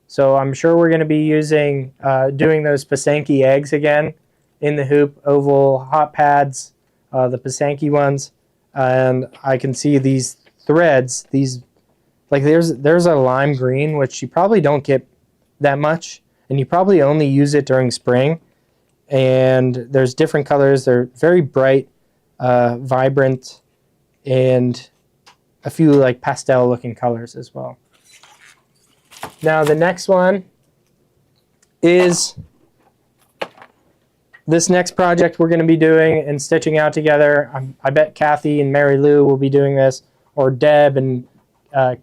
So I'm sure we're going to be doing those Pasanke eggs again in the hoop, oval hot pads, the Pasanke ones. And I can see these threads, like there's a lime green, which you probably don't get that much, and you probably only use it during spring. And there's different colors. They're very bright, vibrant, and a few like pastel looking colors as well. Now the next one is this next project we're going to be doing and stitching out together. I bet Kathy and Mary Lou will be doing this, or Deb and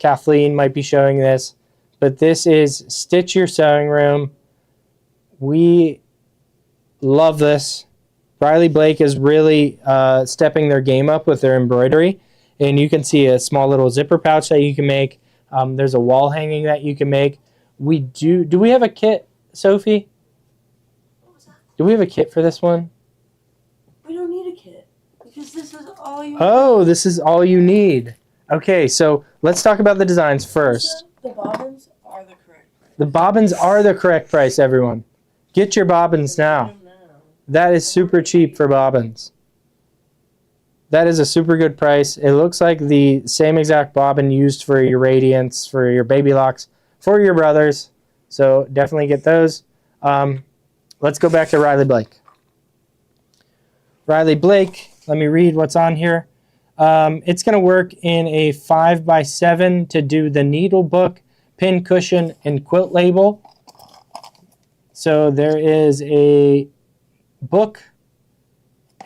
Kathleen might be showing this. But this is Stitch Your Sewing Room. We love this. Riley Blake is really stepping their game up with their embroidery. And you can see a small little zipper pouch that you can make. There's a wall hanging that you can make. Do we have a kit, Sophie? What was that? Do we have a kit for this one? We don't need a kit, because this is all you need. Oh, this is all you need. Okay, so let's talk about the designs first. The bobbins are the correct price. The bobbins are the correct price, everyone. Get your bobbins now. That is super cheap for bobbins. That is a super good price. It looks like the same exact bobbin used for your Radiants, for your Baby Locks, for your brothers. So definitely get those. Let's go back to Riley Blake. Riley Blake, let me read what's on here. It's going to work in a 5x7 to do the needle book, pin cushion, and quilt label. So there is a book,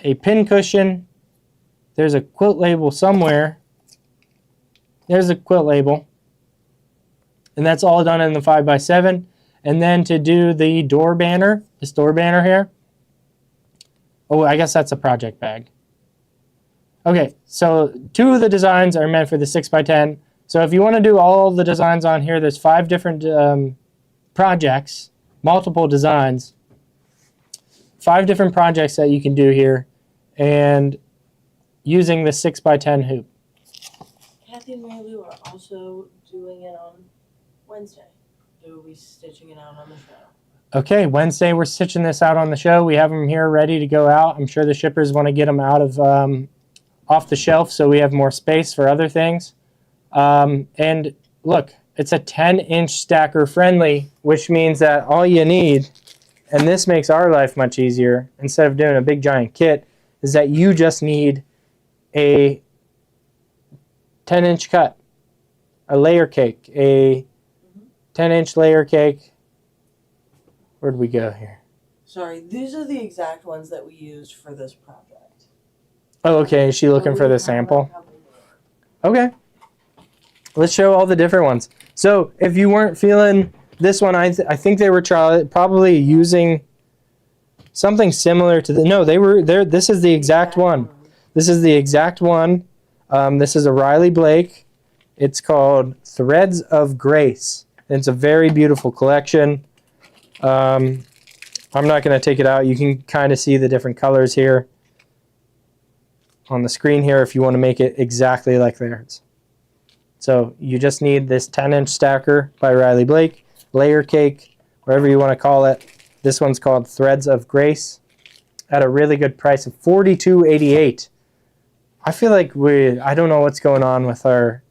a pin cushion. There's a quilt label somewhere. There's a quilt label. And that's all done in the 5x7. And then to do the door banner, this door banner here. Oh, I guess that's a project bag. Okay, so 2 of the designs are meant for the 6x10. So if you want to do all the designs on here, there's 5 different projects, multiple designs. 5 different projects that you can do here, and using the 6x10 hoop. Kathy and Mary Lou are also doing it on Wednesday. They will be stitching it out on the show. Okay, Wednesday we're stitching this out on the show. We have them here ready to go out. I'm sure the shippers want to get them out of off the shelf so we have more space for other things. And look, it's a 10-inch stacker friendly, which means that all you need, and this makes our life much easier, instead of doing a big giant kit, is that you just need a 10-inch cut, a layer cake, a 10-inch layer cake. Where'd we go here? Sorry, these are the exact ones that we used for this project. Oh, okay. Is she looking for the sample? Okay. Let's show all the different ones. So if you weren't feeling this one, I think they were probably using something similar to the... No, they were there. This is the exact one. This is the exact one. This is a Riley Blake. It's called Threads of Grace. It's a very beautiful collection. I'm not going to take it out. You can kind of see the different colors here on the screen here if you want to make it exactly like theirs. So you just need this 10-inch stacker by Riley Blake, layer cake, whatever you want to call it. This one's called Threads of Grace at a really good price of $42.88. I feel like I don't know what's going on with our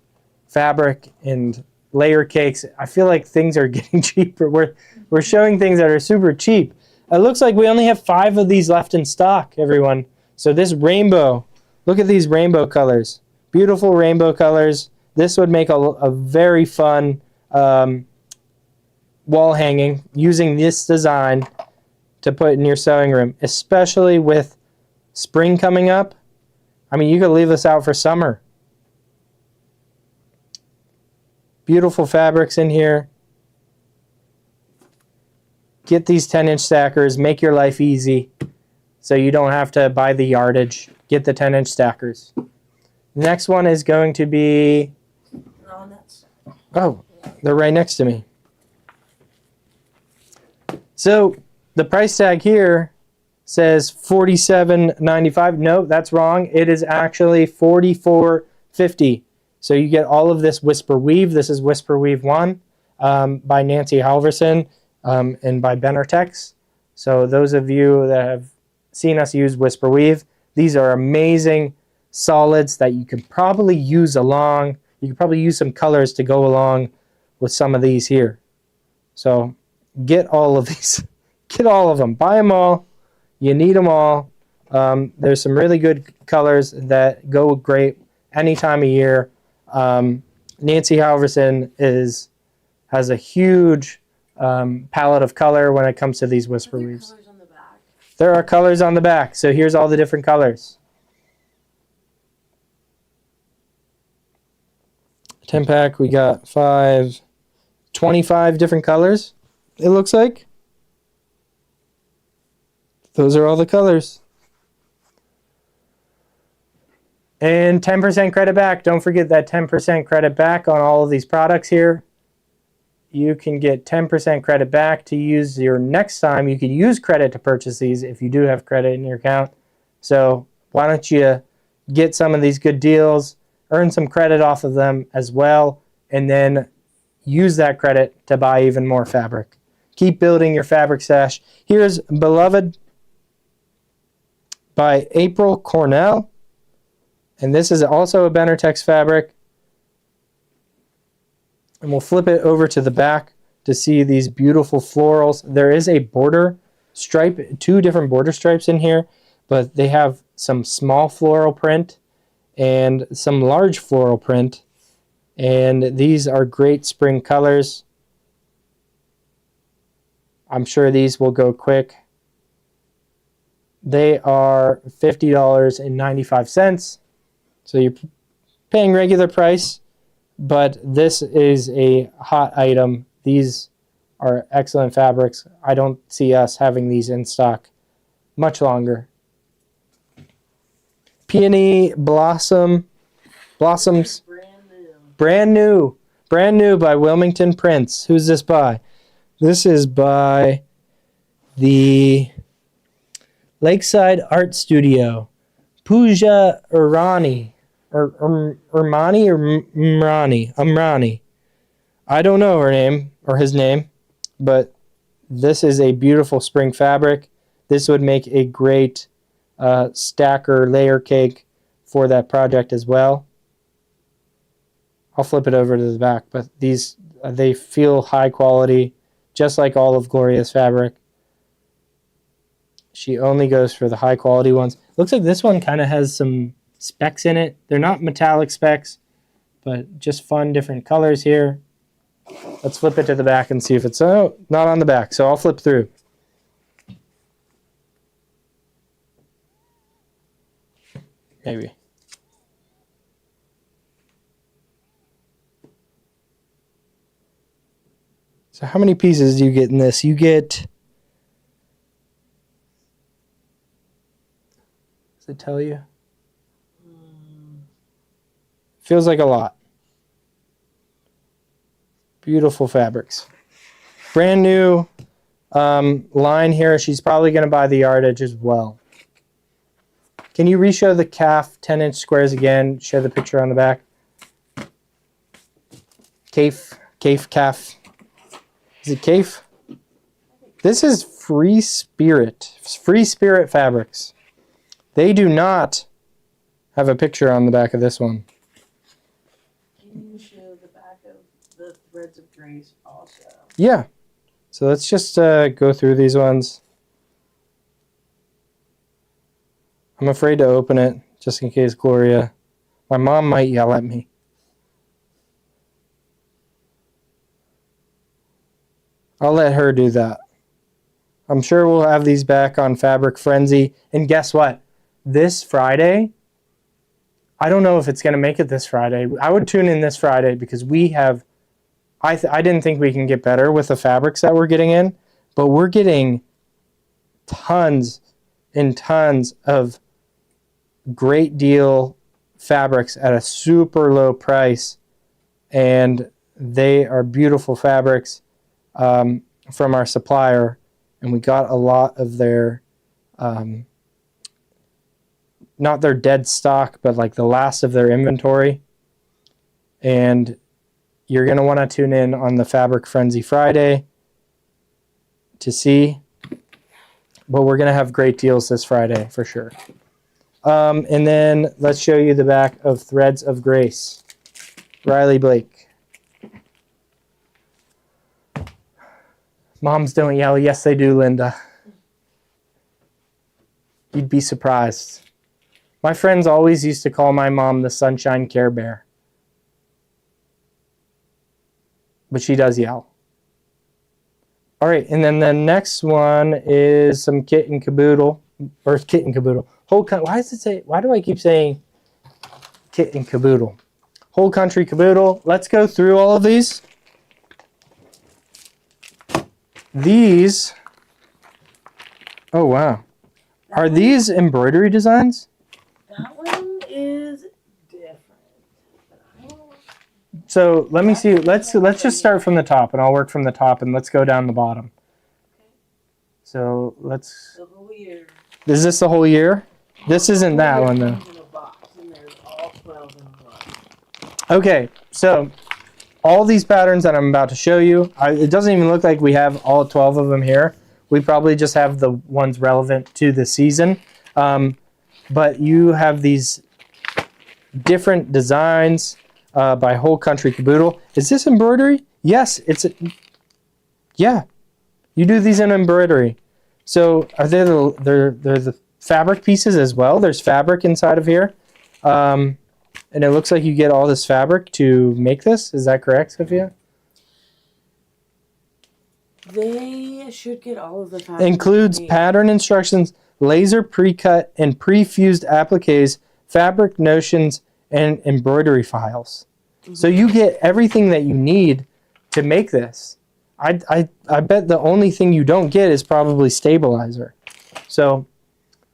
fabric and layer cakes. I feel like things are getting cheaper. We're showing things that are super cheap. It looks like we only have 5 of these left in stock, everyone. So this rainbow, look at these rainbow colors. Beautiful rainbow colors. This would make a very fun wall hanging using this design to put in your sewing room, especially with spring coming up. I mean, you could leave this out for summer. Beautiful fabrics in here. Get these 10-inch stackers. Make your life easy so you don't have to buy the yardage. Get the 10-inch stackers. The next one is going to be... Oh, they're right next to me. So the price tag here says $47.95. No, that's wrong. It is actually $44.50. So you get all of this Whisper Weave. This is Whisper Weave 1 by Nancy Halverson and by Benartex. So those of you that have seen us use Whisper Weave, these are amazing solids that you can probably use along. You can probably use some colors to go along with some of these here. So get all of these. Get all of them. Buy them all. You need them all. There's some really good colors that go great any time of year. Nancy Halverson has a huge palette of color when it comes to these Whisper Weaves. There are colors on the back. So here's all the different colors. 10-pack, we got 25 different colors, it looks like. Those are all the colors. And 10% credit back. Don't forget that 10% credit back on all of these products here. You can get 10% credit back to use your next time. You can use credit to purchase these if you do have credit in your account. So why don't you get some of these good deals, earn some credit off of them as well, and then use that credit to buy even more fabric. Keep building your fabric stash. Here's Beloved by April Cornell. And this is also a Benartex fabric. And we'll flip it over to the back to see these beautiful florals. There is a border stripe, 2 different border stripes in here, but they have some small floral print and some large floral print, and these are great spring colors. I'm sure these will go quick. They are $50.95. So you're paying regular price, but this is a hot item. These are excellent fabrics. I don't see us having these in stock much longer. Peony Blossoms. Brand new by Wilmington Prince. Who's this by? This is by the Lakeside Art Studio. Pooja Urani. Umrani. I don't know her name or his name, but this is a beautiful spring fabric. This would make a great stacker layer cake for that project as well. I'll flip it over to the back, but these they feel high quality, just like all of Gloria's fabric. She only goes for the high quality ones. Looks like this one kind of has some specks in it. They're not metallic specks, but just fun different colors here. Let's flip it to the back and see if it's not on the back. So I'll flip through. Maybe. So how many pieces do you get in this? You get, does it tell you? Feels like a lot. Beautiful fabrics. Brand new line here. She's probably going to buy the yardage as well. Can you re-show the calf 10-inch squares again? Show the picture on the back. Calf. Is it Calf? This is Free Spirit Fabrics. They do not have a picture on the back of this one. Can you show the back of the Threads of Grace also? Yeah. So let's just go through these ones. I'm afraid to open it just in case Gloria. My mom might yell at me. I'll let her do that. I'm sure we'll have these back on Fabric Frenzy. And guess what? This Friday, I don't know if it's going to make it this Friday. I would tune in this Friday because we have, I didn't think we can get better with the fabrics that we're getting in, but we're getting tons and tons of great deal fabrics at a super low price. And they are beautiful fabrics. From our supplier, and we got a lot of their, not their dead stock, but like the last of their inventory. And you're going to want to tune in on the Fabric Frenzy Friday to see, but we're going to have great deals this Friday for sure. And then let's show you the back of Threads of Grace, Riley Blake. Moms don't yell. Yes, they do, Linda. You'd be surprised. My friends always used to call my mom the Sunshine Care Bear. But she does yell. All right, and then the next one is some Kit and Caboodle. Or Kit and Caboodle. Why do I keep saying Kit and Caboodle? Whole Country Caboodle. Let's go through all of these. These, oh wow, are these embroidery designs? That one is different. So let me see. Let's just start from the top, and I'll work from the top, and let's go down the bottom. Okay. So let's. The whole year. Is this the whole year? This isn't that one though. In a box, and there's all 12 in one. Okay, so. All these patterns that I'm about to show you, it doesn't even look like we have all 12 of them here. We probably just have the ones relevant to the season. But you have these different designs by Whole Country Caboodle. Is this embroidery? Yes, yeah. You do these in embroidery. So are they they're the fabric pieces as well? There's fabric inside of here. And it looks like you get all this fabric to make this. Is that correct, Sophia? They should get all of the fabric. Includes pattern instructions, laser pre-cut and pre-fused appliques, fabric notions, and embroidery files. So you get everything that you need to make this. I bet the only thing you don't get is probably stabilizer. So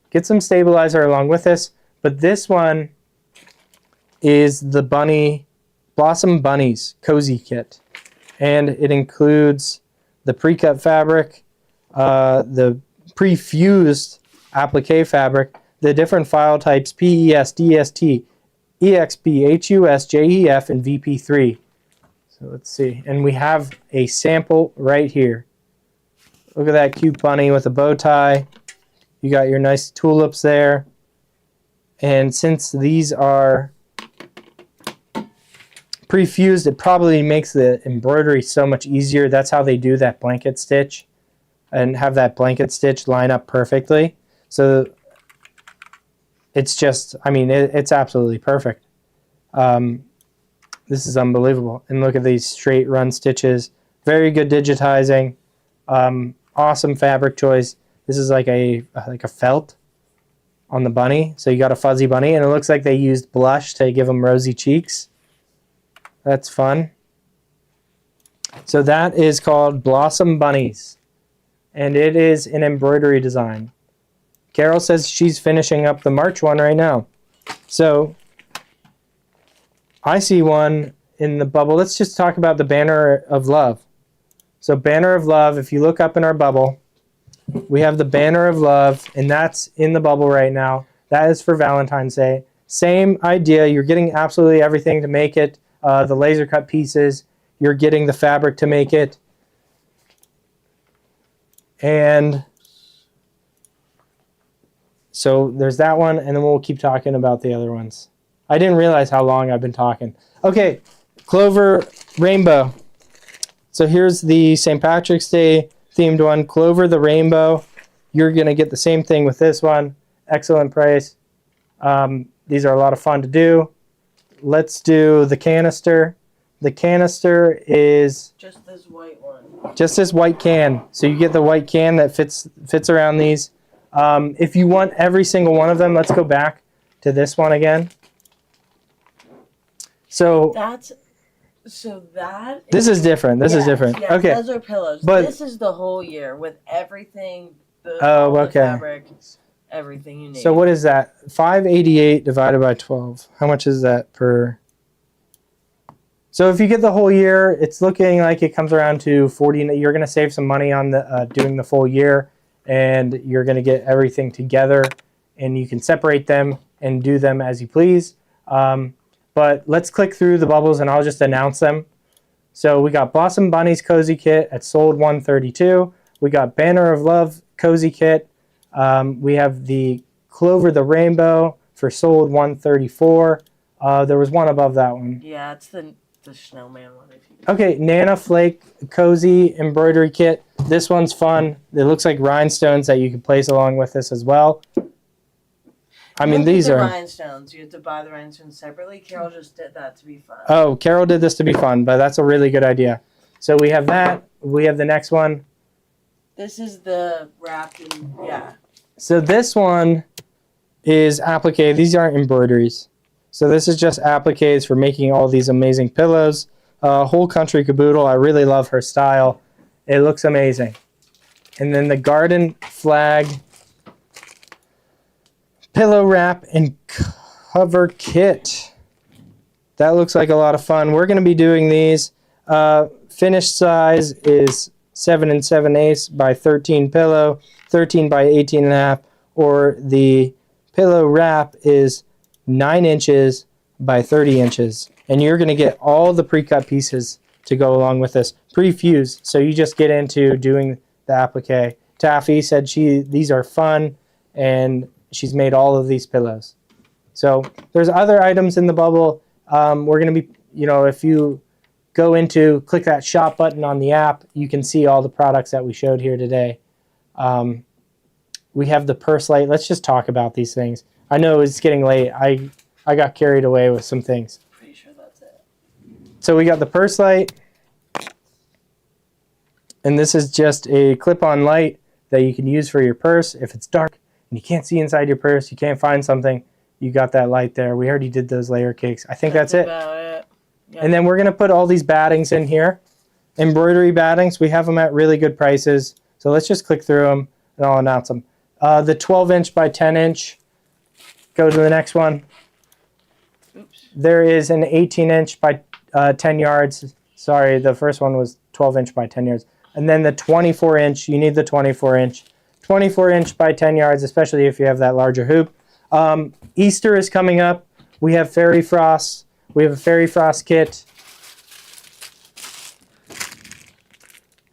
get some stabilizer along with this. But this one is the Blossom Bunnies Cozy Kit. And it includes the pre-cut fabric, the pre-fused applique fabric, the different file types, PES, DST, EXP, HUS, JEF, and VP3. So let's see. And we have a sample right here. Look at that cute bunny with a bow tie. You got your nice tulips there. And since these are pre-fused, it probably makes the embroidery so much easier. That's how they do that blanket stitch and have that blanket stitch line up perfectly. So it's just, I mean, it's absolutely perfect. This is unbelievable. And look at these straight run stitches. Very good digitizing. Awesome fabric choice. This is like a felt on the bunny. So you got a fuzzy bunny, and it looks like they used blush to give them rosy cheeks. That's fun. So that is called Blossom Bunnies, and it is an embroidery design. Carol says she's finishing up the March one right now. So I see one in the bubble. Let's just talk about the Banner of Love. So Banner of Love, if you look up in our bubble, we have the Banner of Love, and that's in the bubble right now. That is for Valentine's Day. Same idea. You're getting absolutely everything to make it. The laser cut pieces. You're getting the fabric to make it. And so there's that one, and then we'll keep talking about the other ones. I didn't realize how long I've been talking. Okay, Clover Rainbow. So here's the St. Patrick's Day themed one, Clover the Rainbow. You're going to get the same thing with this one. Excellent price. These are a lot of fun to do. Let's do the canister. The canister is just this white one. Just this white can. So you get the white can that fits around these. If you want every single one of them, let's go back to this one again. So this is different. This is different. Yeah, okay. Those are pillows. But this is the whole year with everything. Okay. The fabric, everything you need. So what is that? 588 divided by 12. How much is that per? So if you get the whole year, it's looking like it comes around to 40. You're going to save some money on the doing the full year, and you're going to get everything together, and you can separate them and do them as you please. But let's click through the bubbles, and I'll just announce them. So we got Blossom Bunnies Cozy Kit at sold $132. We got Banner of Love Cozy Kit. We have the Clover the Rainbow for sold $134. There was one above that one. Yeah, it's the snowman one. Okay, Nana Flake Cozy Embroidery Kit. This one's fun. It looks like rhinestones that you can place along with this as well. I mean, these are rhinestones. You have to buy the rhinestones separately. Carol just did that to be fun. Oh, Carol did this to be fun, but that's a really good idea. So we have that. We have the next one. This is the wrapped in, yeah. So this one is applique. These aren't embroideries. So this is just appliques for making all these amazing pillows. Whole Country Caboodle. I really love her style. It looks amazing. And then the Garden Flag Pillow Wrap and Cover Kit. That looks like a lot of fun. We're going to be doing these. Finished size is 7 7/8 by 13 pillow, 13 by 18.5, or the pillow wrap is 9 inches by 30 inches. And you're going to get all the pre-cut pieces to go along with this, pre-fused. So you just get into doing the applique. Taffy said these are fun, and she's made all of these pillows. So there's other items in the bubble. We're going to be, if you go into, click that shop button on the app, you can see all the products that we showed here today. We have the purse light. Let's just talk about these things. I know it's getting late. I got carried away with some things. Pretty sure that's it. So we got the purse light. And this is just a clip-on light that you can use for your purse. If it's dark and you can't see inside your purse, you can't find something, you got that light there. We already did those layer cakes. I think that's it. About it. Yep. And then we're going to put all these battings in here. Embroidery battings, we have them at really good prices. So let's just click through them and I'll announce them. The 12-inch by 10-inch. Go to the next one. Oops. There is an 18-inch by 10 yards. Sorry, the first one was 12-inch by 10 yards. And then the 24-inch, you need the 24-inch. 24-inch by 10 yards, especially if you have that larger hoop. Easter is coming up. We have fairy frost. We have a fairy frost kit.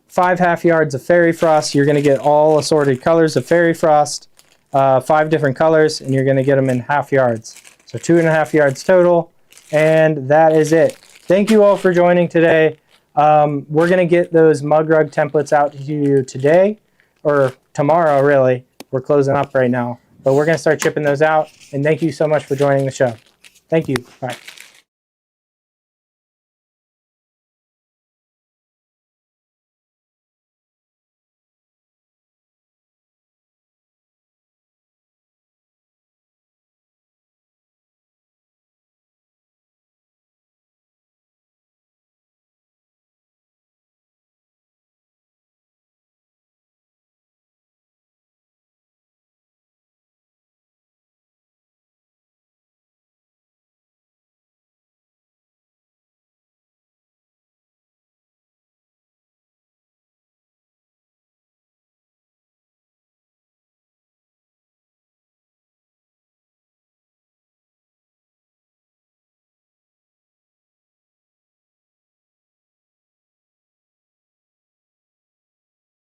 5 half yards of fairy frost. You're going to get all assorted colors of fairy frost. 5 different colors, and you're going to get them in half yards. So 2.5 yards total. And that is it. Thank you all for joining today. We're going to get those mug rug templates out to you today, or tomorrow, really. We're closing up right now. But we're going to start shipping those out. And thank you so much for joining the show. Thank you. Bye.